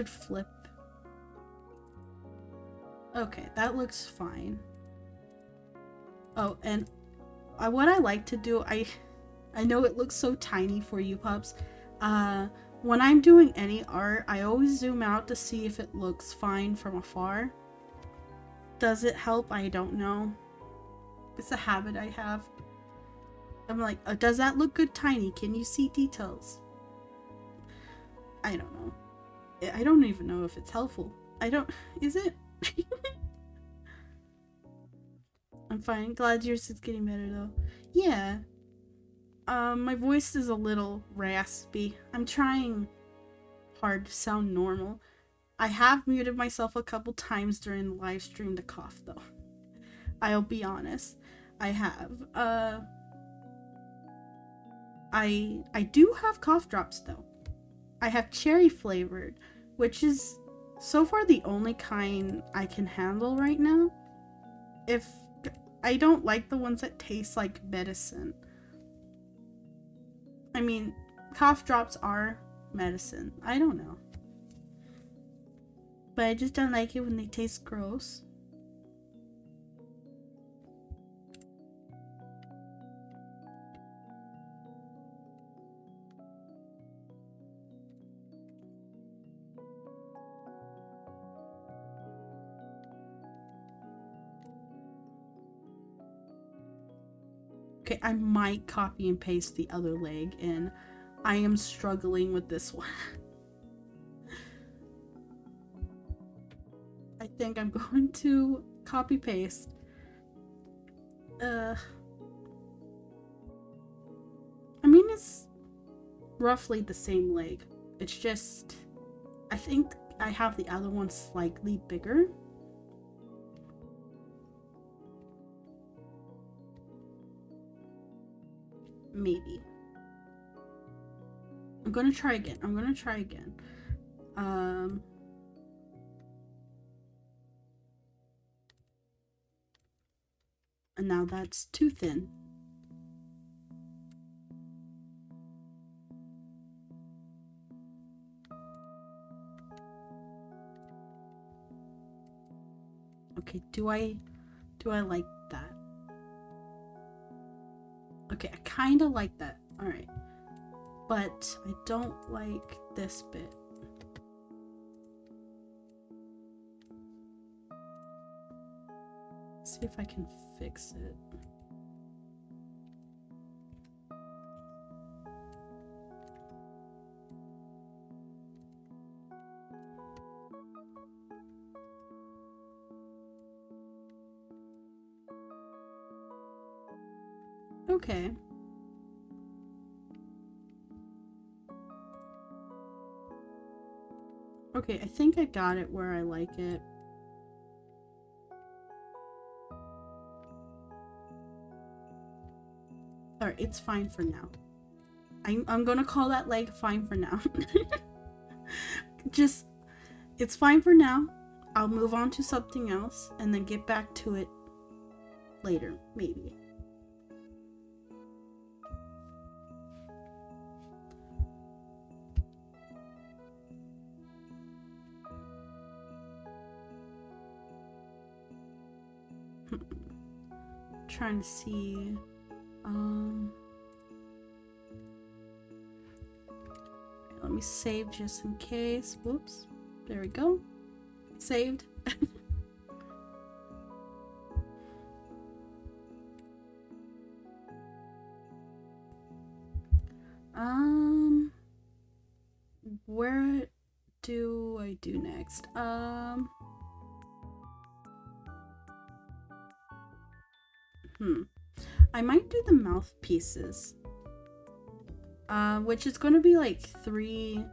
flip. Okay, that looks fine. Oh, and what I like to do, I know it looks so tiny for you pups. When I'm doing any art, I always zoom out to see if it looks fine from afar. Does it help? I don't know. It's a habit I have. I'm like, oh, does that look good tiny? Can you see details? I don't know. I don't even know if it's helpful. Is it? I'm fine. Glad yours is getting better though. Yeah. My voice is a little raspy. I'm trying hard to sound normal. I have muted myself a couple times during the live stream to cough though. I'll be honest. I have. I do have cough drops though. I have cherry flavored, which is so far the only kind I can handle right now. If I don't like the ones that taste like medicine. I mean, cough drops are medicine. I don't know. But I just don't like it when they taste gross. Okay, I might copy and paste the other leg in. I am struggling with this one. I think I'm going to copy paste. I mean, it's roughly the same leg. It's just, I think I have the other one slightly bigger. Maybe. I'm gonna try again. And now that's too thin. Okay, do I like that? Okay, I kind of like that. All right. But I don't like this bit. See if I can fix it. Okay. Okay, I think I got it where I like it. Alright, it's fine for now. I'm gonna call that leg fine for now. Just, it's fine for now. I'll move on to something else and then get back to it later, maybe. Trying to see let me save just in case. Whoops, there we go, saved. Where do I do next? I might do the mouthpieces, which is going to be like 3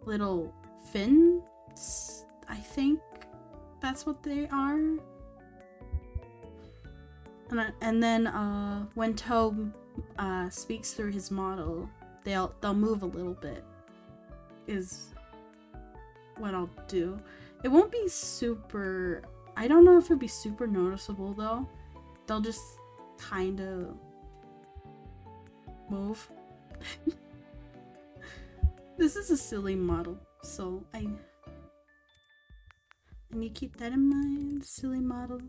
little fins. I think that's what they are. And then when Tobe speaks through his model, they'll move a little bit. Is what I'll do. It won't be super. I don't know if it'll be super noticeable though. They'll just kind of move. This is a silly model, so I need to keep that in mind. Silly model.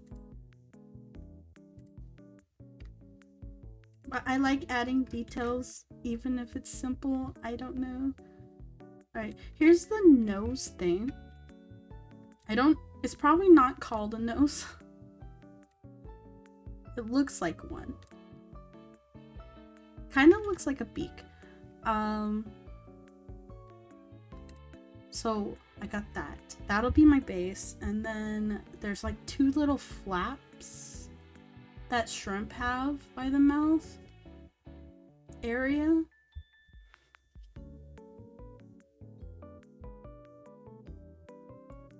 But I like adding details, even if it's simple. I don't know. Alright, here's the nose thing. It's probably not called a nose. It looks like one. Kind of looks like a beak. So I got that. That'll be my base. And then there's like 2 little flaps that shrimp have by the mouth area.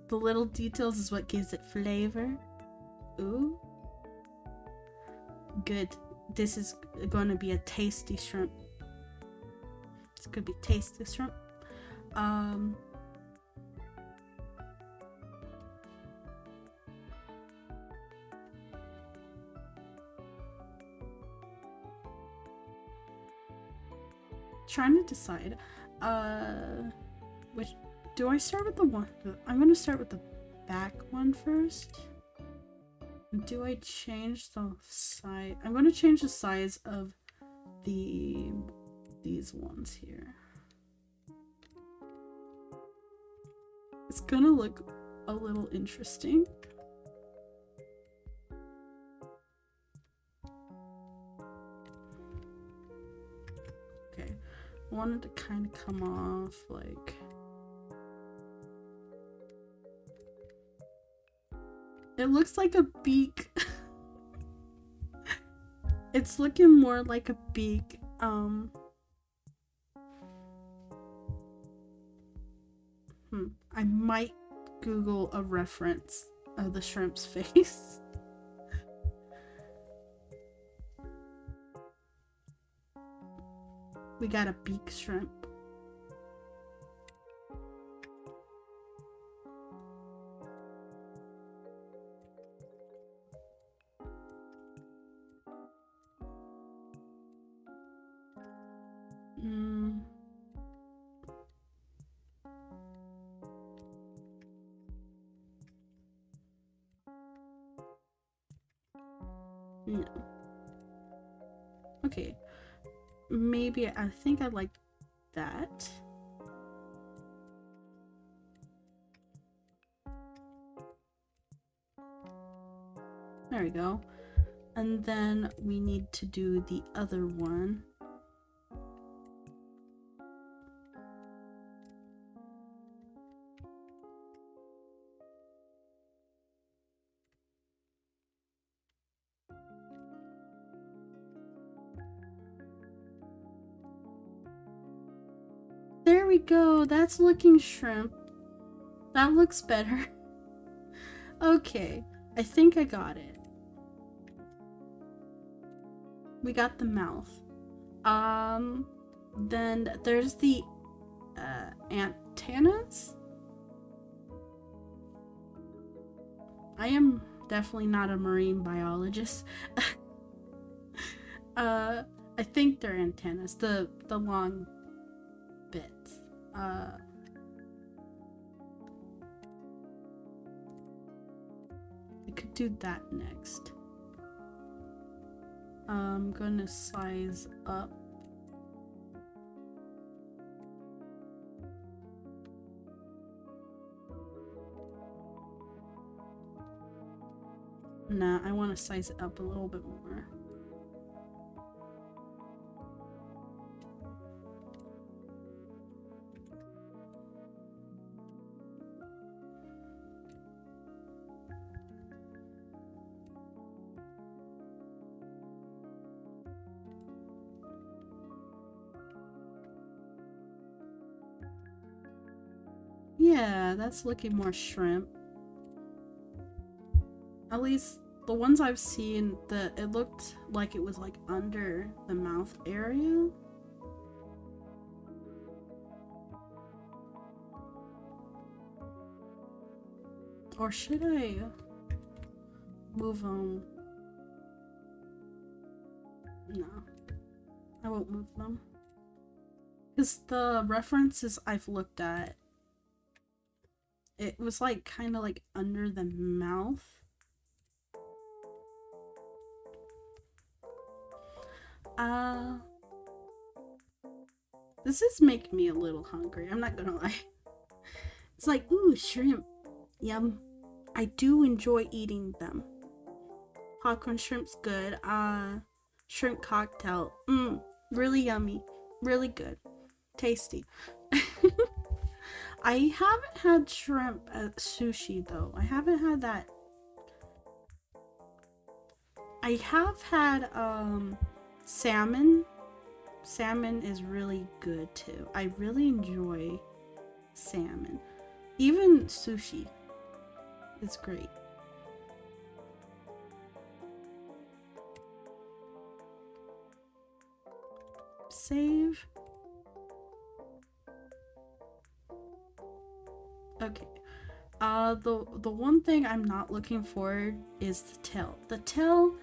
The little details is what gives it flavor. Ooh. Good. This is gonna be a tasty shrimp. It's gonna be tasty shrimp. Trying to decide. Which do I start with the one? I'm gonna start with the back one first. Do I change the size? I'm gonna change the size of these ones here. It's gonna look a little interesting. Okay, I wanted to kind of come off like. It looks like a beak. It's looking more like a beak. I might Google a reference of the shrimp's face. We got a beak shrimp. No. Okay. Maybe I think I like that. There we go. And then we need to do the other one. There we go. That's looking shrimp. That looks better. Okay. I think I got it. We got the mouth. Then there's the antennas. I am definitely not a marine biologist. I think they're antennas, the long bits. I could do that next. I'm gonna size up. Nah, I want to size it up a little bit more. Yeah, that's looking more shrimp. At least the ones I've seen, it looked like it was like under the mouth area. Or should I move them? No, I won't move them. Because the references I've looked at, it was like kind of like under the mouth. This is making me a little hungry, I'm not gonna lie. It's like, ooh, shrimp. Yum. I do enjoy eating them. Popcorn shrimp's good. Shrimp cocktail. Really yummy. Really good. Tasty. I haven't had shrimp at sushi though. I haven't had that. I have had salmon. Salmon is really good too. I really enjoy salmon. Even sushi is great. Save. Okay. The one thing I'm not looking for is the tail. The tail,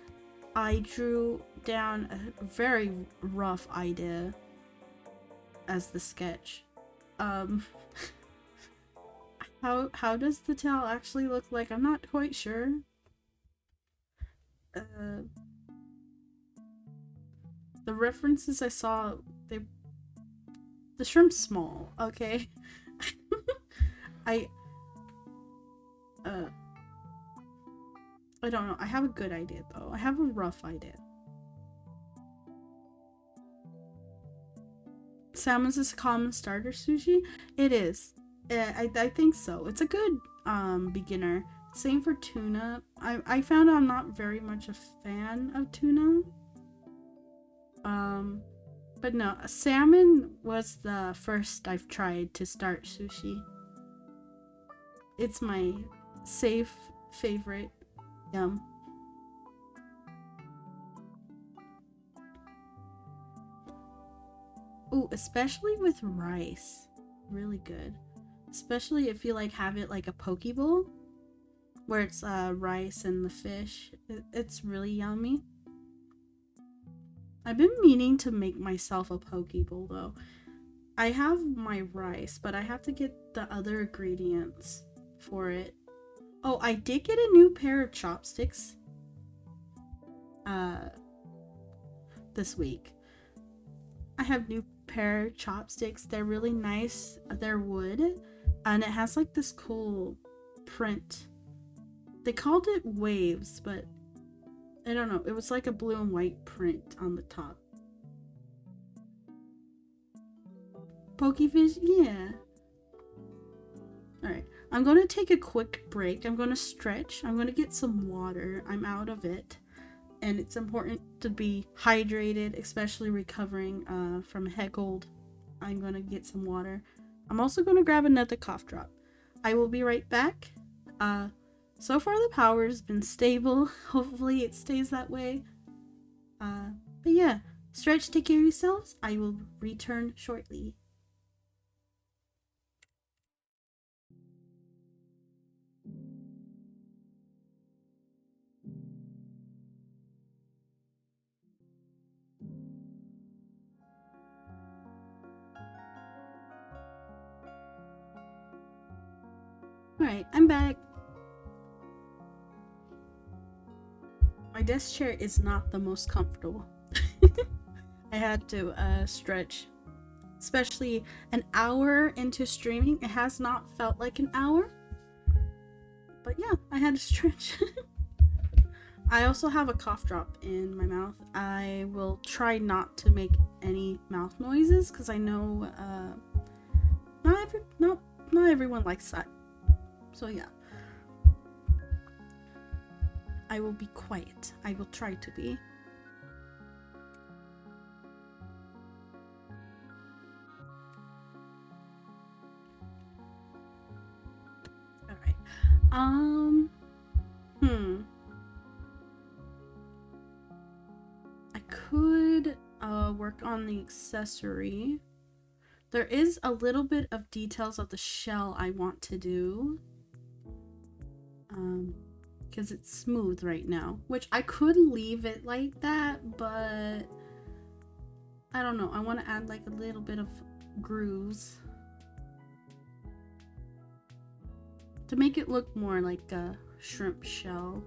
I drew down a very rough idea as the sketch. How does the tail actually look like? I'm not quite sure. The references I saw, the shrimp's small, okay? I don't know. I have a good idea though. I have a rough idea. Salmon's is a common starter sushi? It is. I think so. It's a good beginner. Same for tuna. I found I'm not very much a fan of tuna. But no, salmon was the first I've tried to start sushi. It's my safe favorite. Yum. Ooh, especially with rice. Really good. Especially if you like have it like a poke bowl, where it's rice and the fish. It's really yummy. I've been meaning to make myself a poke bowl though. I have my rice, but I have to get the other ingredients for it. Oh, I did get a new pair of chopsticks. this week. I have new pair of chopsticks. They're really nice. They're wood, and it has like this cool print. They called it waves, but I don't know. It was like a blue and white print on the top. Pokefish, yeah. Alright, I'm going to take a quick break. I'm going to stretch. I'm going to get some water. I'm out of it. And it's important to be hydrated, especially recovering from a head cold. I'm going to get some water. I'm also going to grab another cough drop. I will be right back. So far the power has been stable. Hopefully it stays that way. But yeah, stretch, take care of yourselves. I will return shortly. Alright, I'm back. My desk chair is not the most comfortable. I had to stretch, especially an hour into streaming. It has not felt like an hour, but yeah, I had to stretch. I also have a cough drop in my mouth. I will try not to make any mouth noises because I know not everyone likes that. So yeah, I will be quiet. I will try to be. Alright. I could work on the accessory. There is a little bit of details of the shell I want to do. Because it's smooth right now, which I could leave it like that, but I don't know. I want to add like a little bit of grooves to make it look more like a shrimp shell.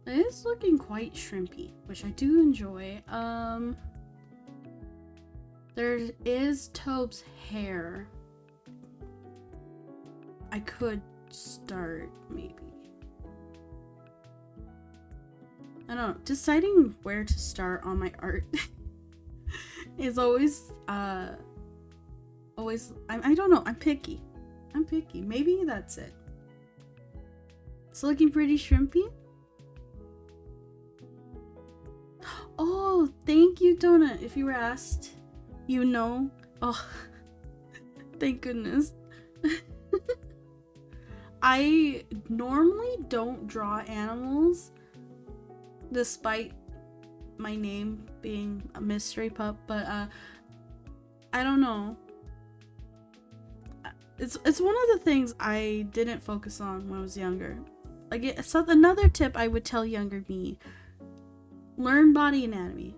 It is looking quite shrimpy, which I do enjoy. There is Tobe's hair. I could start maybe. I don't know. Deciding where to start on my art is always I don't know. I'm picky. Maybe that's it. It's looking pretty shrimpy. Oh, thank you, Donut. If you were asked, you know. Oh, thank goodness. I normally don't draw animals, despite my name being a MysteryPup, but I don't know. It's one of the things I didn't focus on when I was younger. Like, so another tip I would tell younger me: learn body anatomy,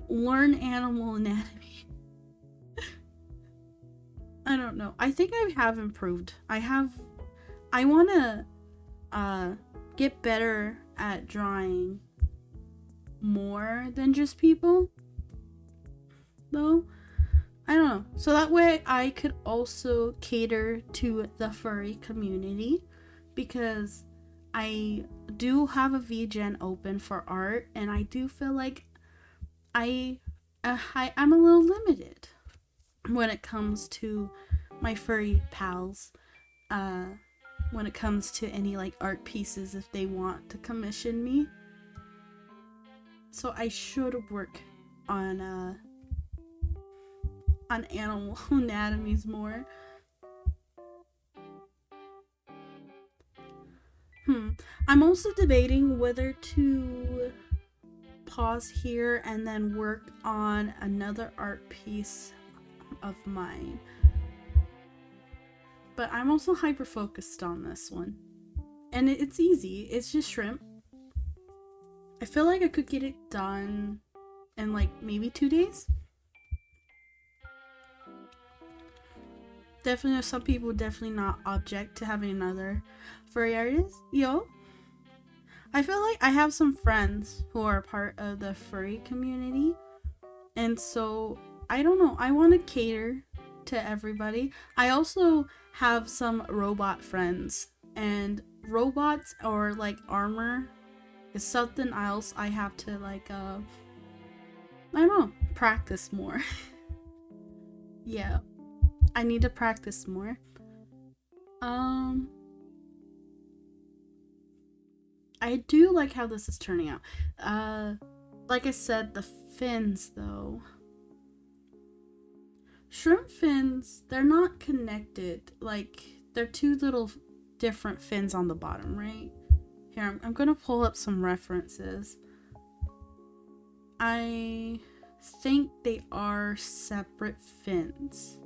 learn animal anatomy. I don't know. I think I have improved. I want to get better at drawing more than just people, though. I don't know. So that way I could also cater to the furry community, because I do have a VGen open for art, and I do feel like I'm a little limited when it comes to my furry pals. When it comes to any like art pieces, if they want to commission me. So I should work on animal anatomies more. I'm also debating whether to pause here and then work on another art piece of mine. But I'm also hyper focused on this one. And it's easy. It's just shrimp. I feel like I could get it done in like maybe 2 days. Definitely, some people would definitely not object to having another furry artist. Yo, I feel like I have some friends who are part of the furry community, and so I don't know, I want to cater to everybody. I also have some robot friends, and robots or like armor is something else I have to like I don't know, practice more. Yeah, I need to practice more. I do like how this is turning out. Like I said, the fins though. Shrimp fins, they're not connected. Like, they're two little different fins on the bottom, right? Here, I'm gonna pull up some references. I think they are separate fins.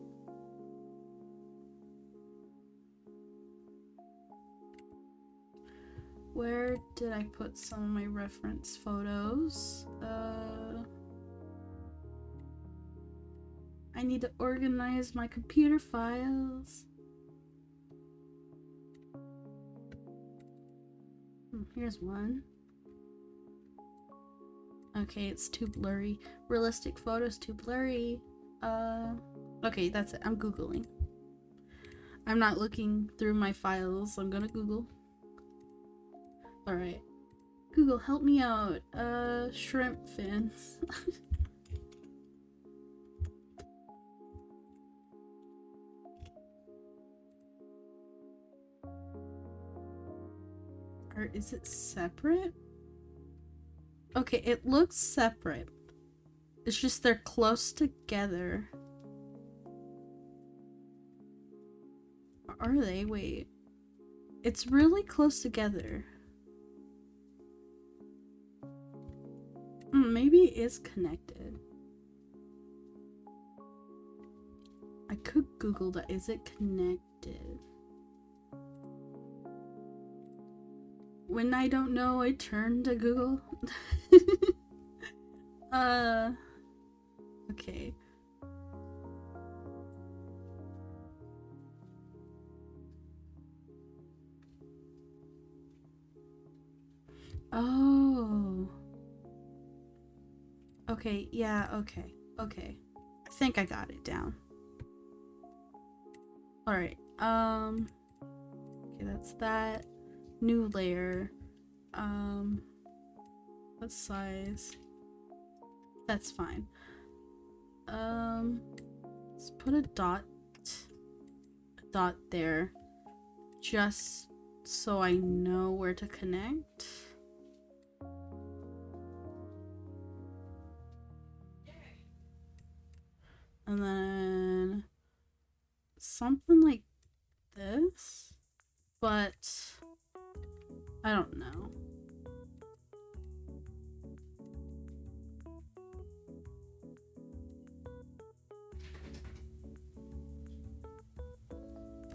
Where did I put some of my reference photos? I need to organize my computer files. Here's one. Okay, it's too blurry. Realistic photos too blurry. Okay, that's it. I'm Googling. I'm not looking through my files. I'm gonna Google. Alright. Google, help me out. Shrimp fins. Or is it separate? Okay, it looks separate. It's just they're close together. Are they? Wait. It's really close together. Maybe it is connected. I could Google that. Is it connected? When I don't know, I turn to Google. Okay. Oh. Okay, yeah, okay. Okay. I think I got it down. Alright, okay, that's that. New layer. What size? That's fine. Let's put a dot there, just so I know where to connect. And then something like this, but I don't know.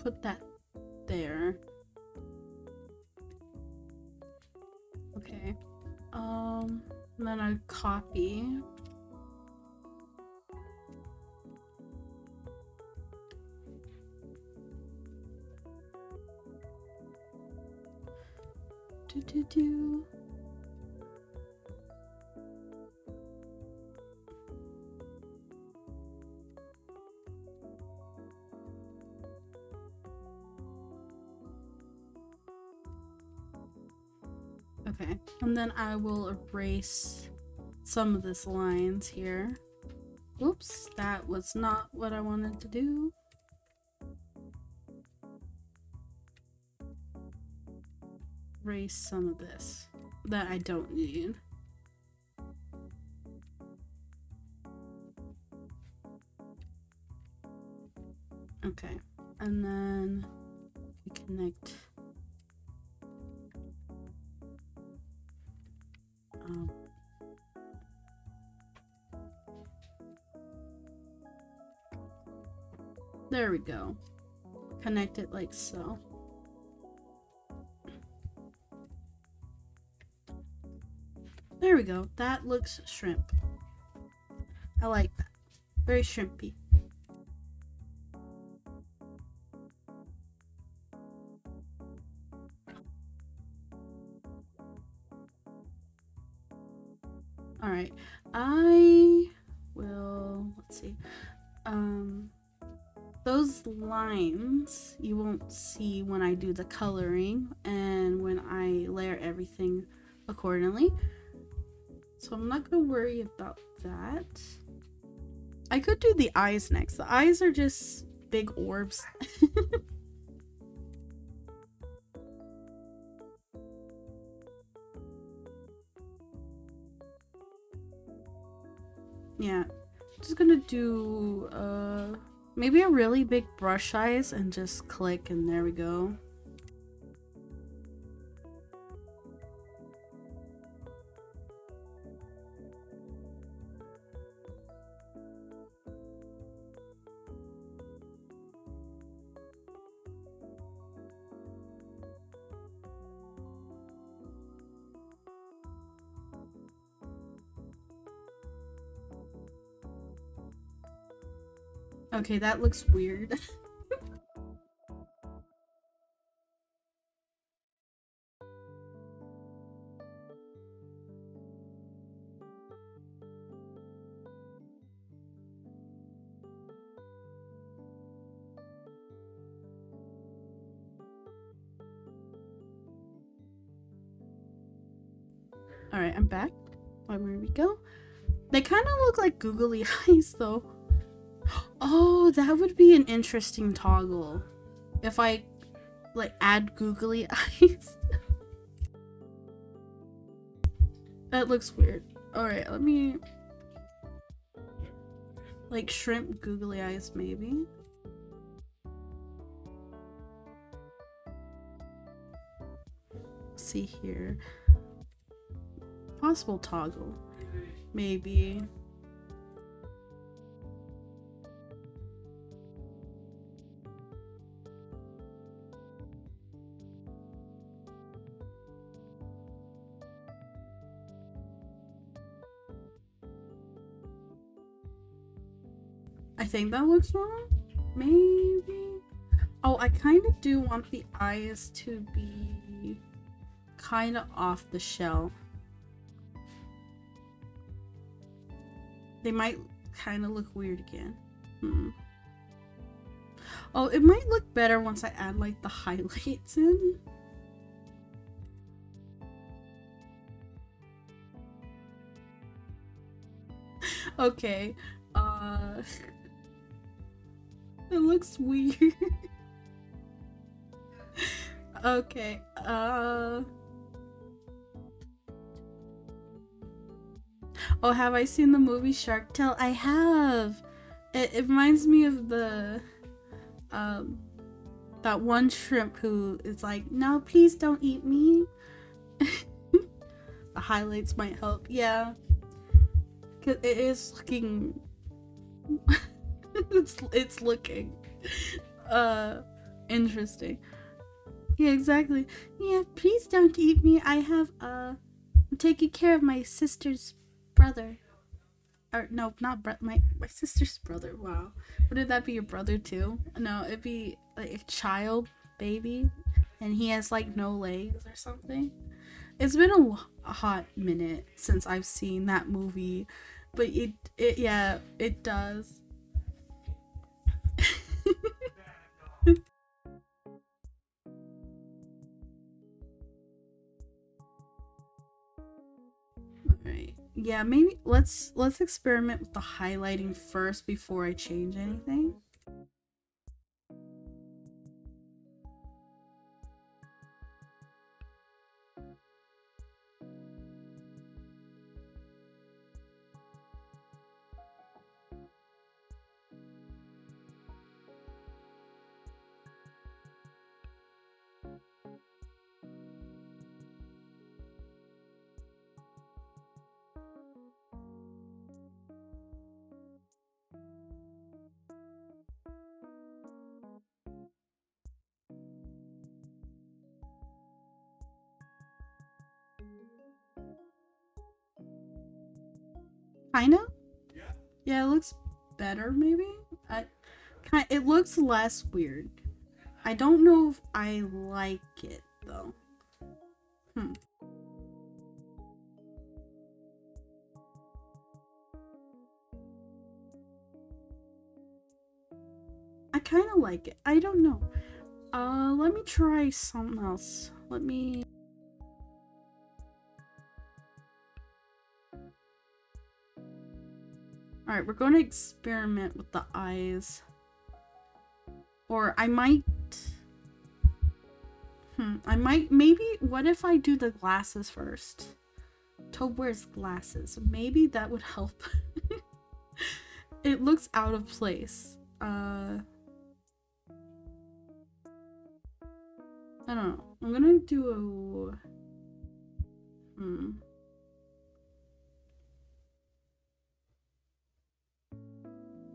Put that there. Okay. And then I copy. Do. Okay, and then I will erase some of this lines here. Oops, that was not what I wanted to do. Erase some of this that I don't need. Okay, and then we connect. There we go. Connect it like so. There we go. That looks shrimp. I like that. Very shrimpy. see. Those lines you won't see when I do the coloring and when I layer everything accordingly. So I'm not gonna worry about that. I could do the eyes next. The eyes are just big orbs. Yeah, just gonna do maybe a really big brush eyes and just click, and there we go. Okay, that looks weird. Alright, I'm back. Where we go? They kind of look like googly eyes though. Oh, that would be an interesting toggle. If I like add googly eyes. That looks weird. Alright, let me like shrimp googly eyes maybe. Let's see here. Possible toggle. Maybe. I think that looks wrong. Maybe. Oh, I kind of do want the eyes to be kind of off the shell. They might kind of look weird again. Oh, it might look better once I add like the highlights in. Okay. It looks weird. Okay. Oh, have I seen the movie Shark Tale? I have. It reminds me of the that one shrimp who is like, no, please don't eat me. The highlights might help. Yeah. 'Cause it is looking it's looking interesting. Yeah, exactly. Yeah, please don't eat me. I have I'm taking care of my sister's brother. Or no, not my sister's brother. Wow. Wouldn't that be your brother too? No, it'd be like a child baby and he has like no legs or something. It's been a hot minute since I've seen that movie, but yeah, it does. Alright. Yeah, maybe let's experiment with the highlighting first before I change anything. Kinda? Yeah, it looks better maybe? It looks less weird. I don't know if I like it though. kind of like it. I don't know. Let me try something else. Let me... Alright, we're going to experiment with the eyes. Or I might... maybe, what if I do the glasses first? Tobe wears glasses. Maybe that would help. It looks out of place. I don't know. I'm gonna do a...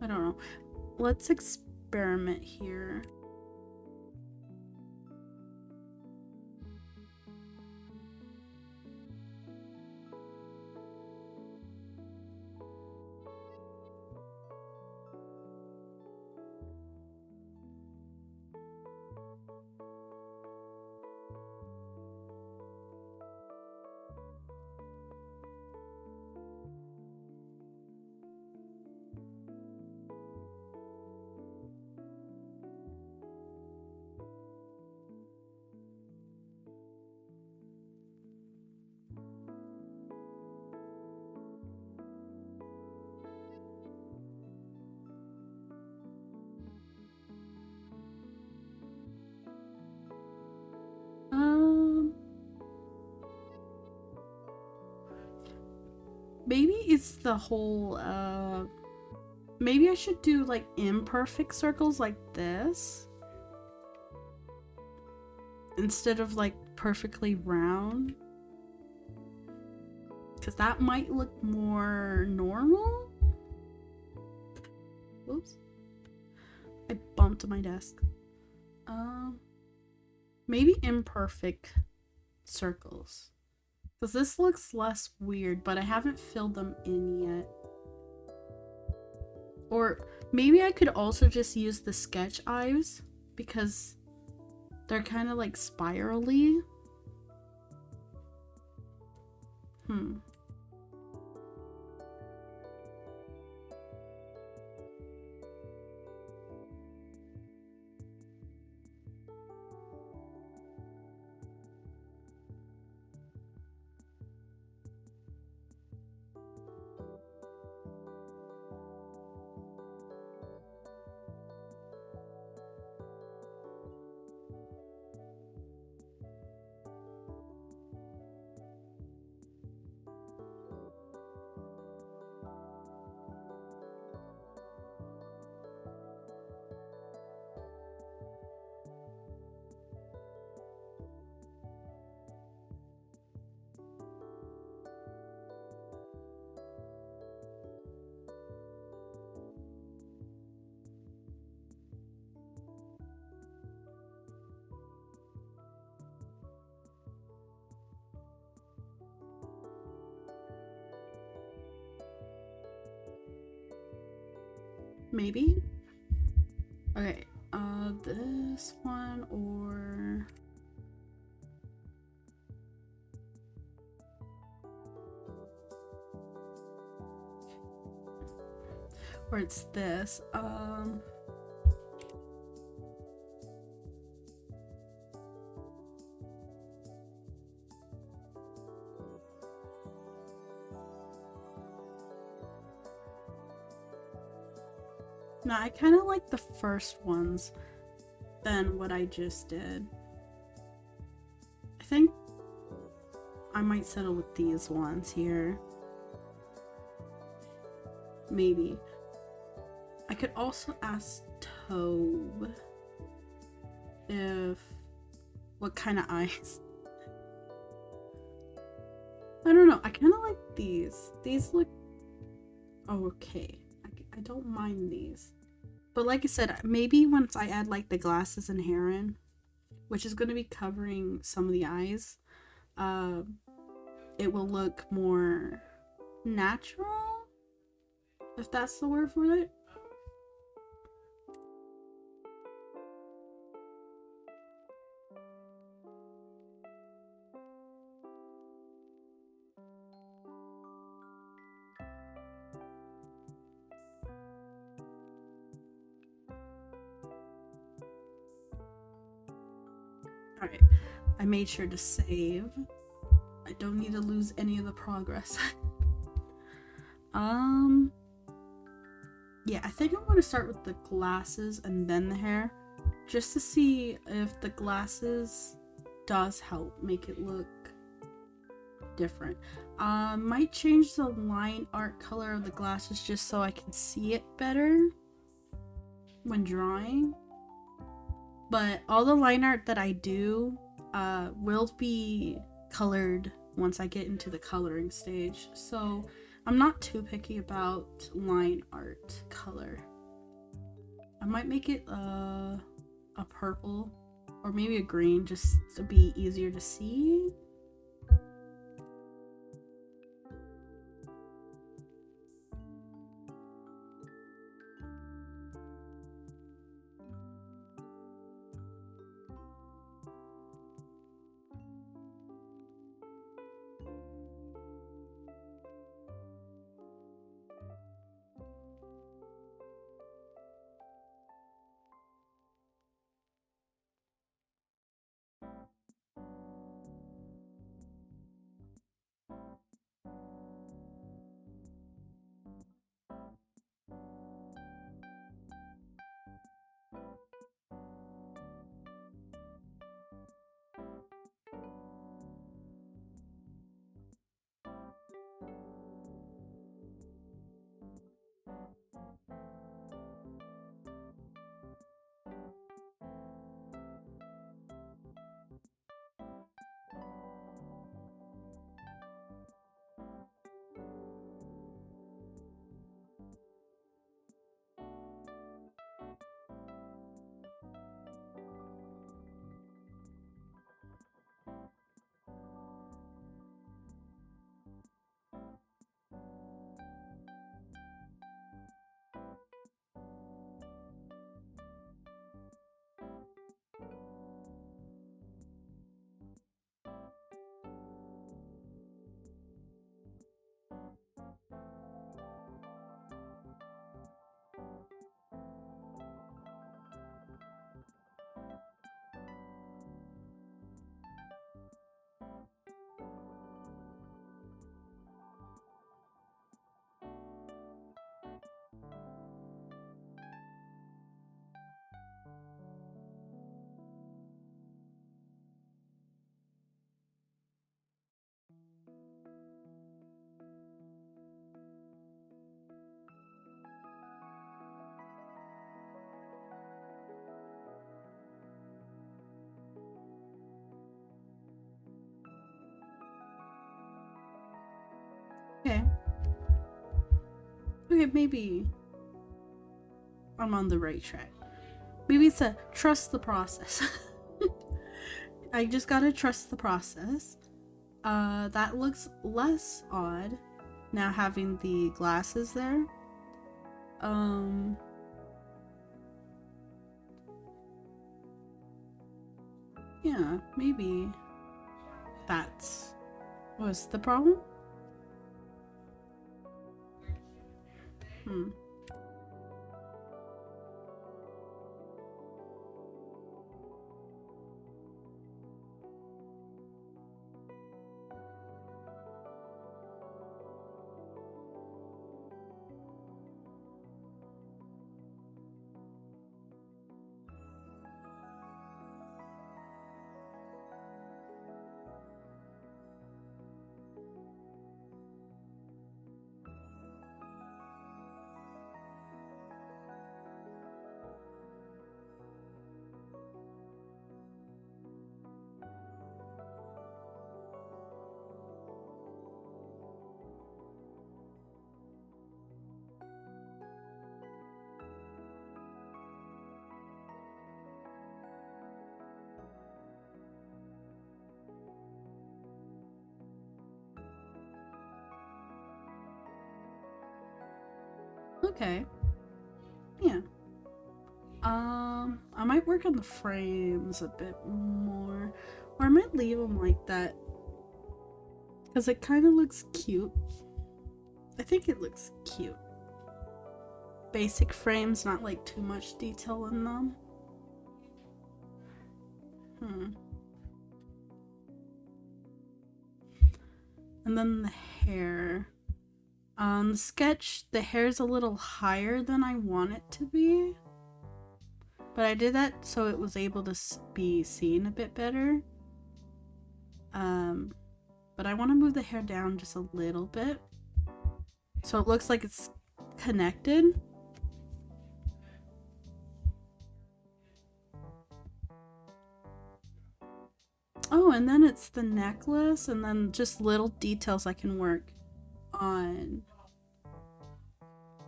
I don't know. Let's experiment here. Maybe it's the whole, maybe I should do like imperfect circles like this instead of like perfectly round, because that might look more normal. Whoops, I bumped my desk. Maybe imperfect circles, because this looks less weird, but I haven't filled them in yet. Or maybe I could also just use the sketch eyes, because they're kind of like spirally. Maybe? Okay, this one or it's this. No, I kind of like the first ones than what I just did. I think I might settle with these ones here. Maybe. I could also ask Tobe what kind of eyes. I don't know. I kind of like these. These look okay. I don't mind these. But like I said, maybe once I add like the glasses and hair in, which is going to be covering some of the eyes, it will look more natural, if that's the word for it. Alright, I made sure to save. I don't need to lose any of the progress. Yeah, I think I'm going to start with the glasses and then the hair, just to see if the glasses does help make it look different. Might change the line art color of the glasses just so I can see it better when drawing. But all the line art that I do will be colored once I get into the coloring stage. So I'm not too picky about line art color. I might make it a purple or maybe a green just to be easier to see. Okay. Okay, maybe I'm on the right track. Maybe it's a trust the process. I just gotta trust the process. That looks less odd now having the glasses there. Yeah, maybe that was the problem. Okay. Yeah. I might work on the frames a bit more, or I might leave them like that because it kind of looks cute. I think it looks cute. Basic frames, not like too much detail in them. And then the hair. On the sketch, the hair's a little higher than I want it to be. But I did that so it was able to be seen a bit better. But I want to move the hair down just a little bit, so it looks like it's connected. Oh, and then it's the necklace, and then just little details I can work on.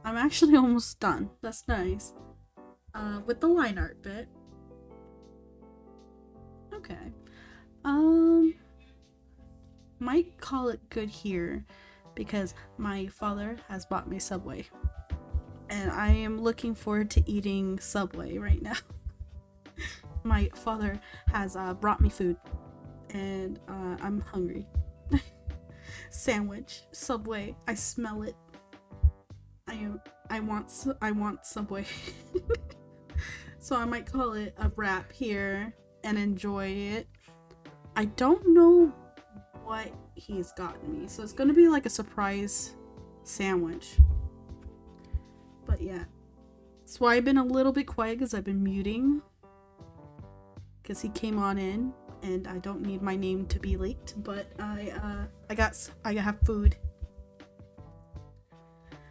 I'm actually almost done. That's nice. With the line art bit. Okay. Might call it good here because my father has bought me Subway. And I am looking forward to eating Subway right now. My father has brought me food and I'm hungry. Sandwich, Subway, I smell it. I want Subway. So I might call it a wrap here and enjoy it. I don't know what he's gotten me, so it's gonna be like a surprise sandwich. But yeah, that's why I've been a little bit quiet, because I've been muting, because he came on in and I don't need my name to be leaked. But I have food.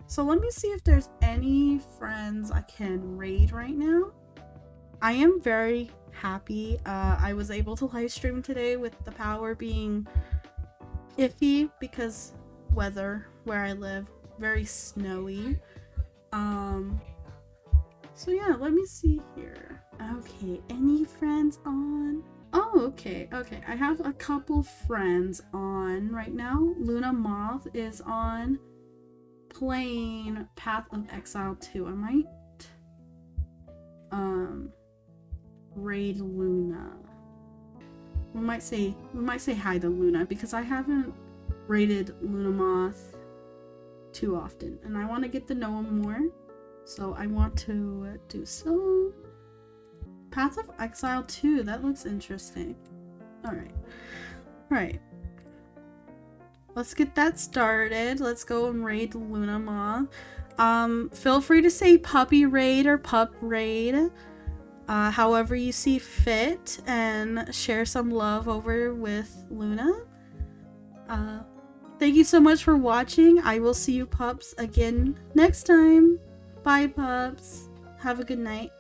So let me see if there's any friends I can raid right now. I am very happy I was able to live stream today with the power being iffy because weather where I live, very snowy. So yeah, let me see here. Okay, any friends on? Oh, okay, I have a couple friends on right now. Luna Moth is on playing Path of Exile 2. I might raid Luna. We might say hi to Luna because I haven't raided Luna Moth too often and I want to get to know him more, so I want to do so. Path of Exile 2, that looks interesting. Alright, let's get that started. Let's go and raid Luna Moth. Feel free to say puppy raid or pup raid, however you see fit, and share some love over with Luna. Thank you so much for watching. I will see you pups again next time. Bye pups. Have a good night.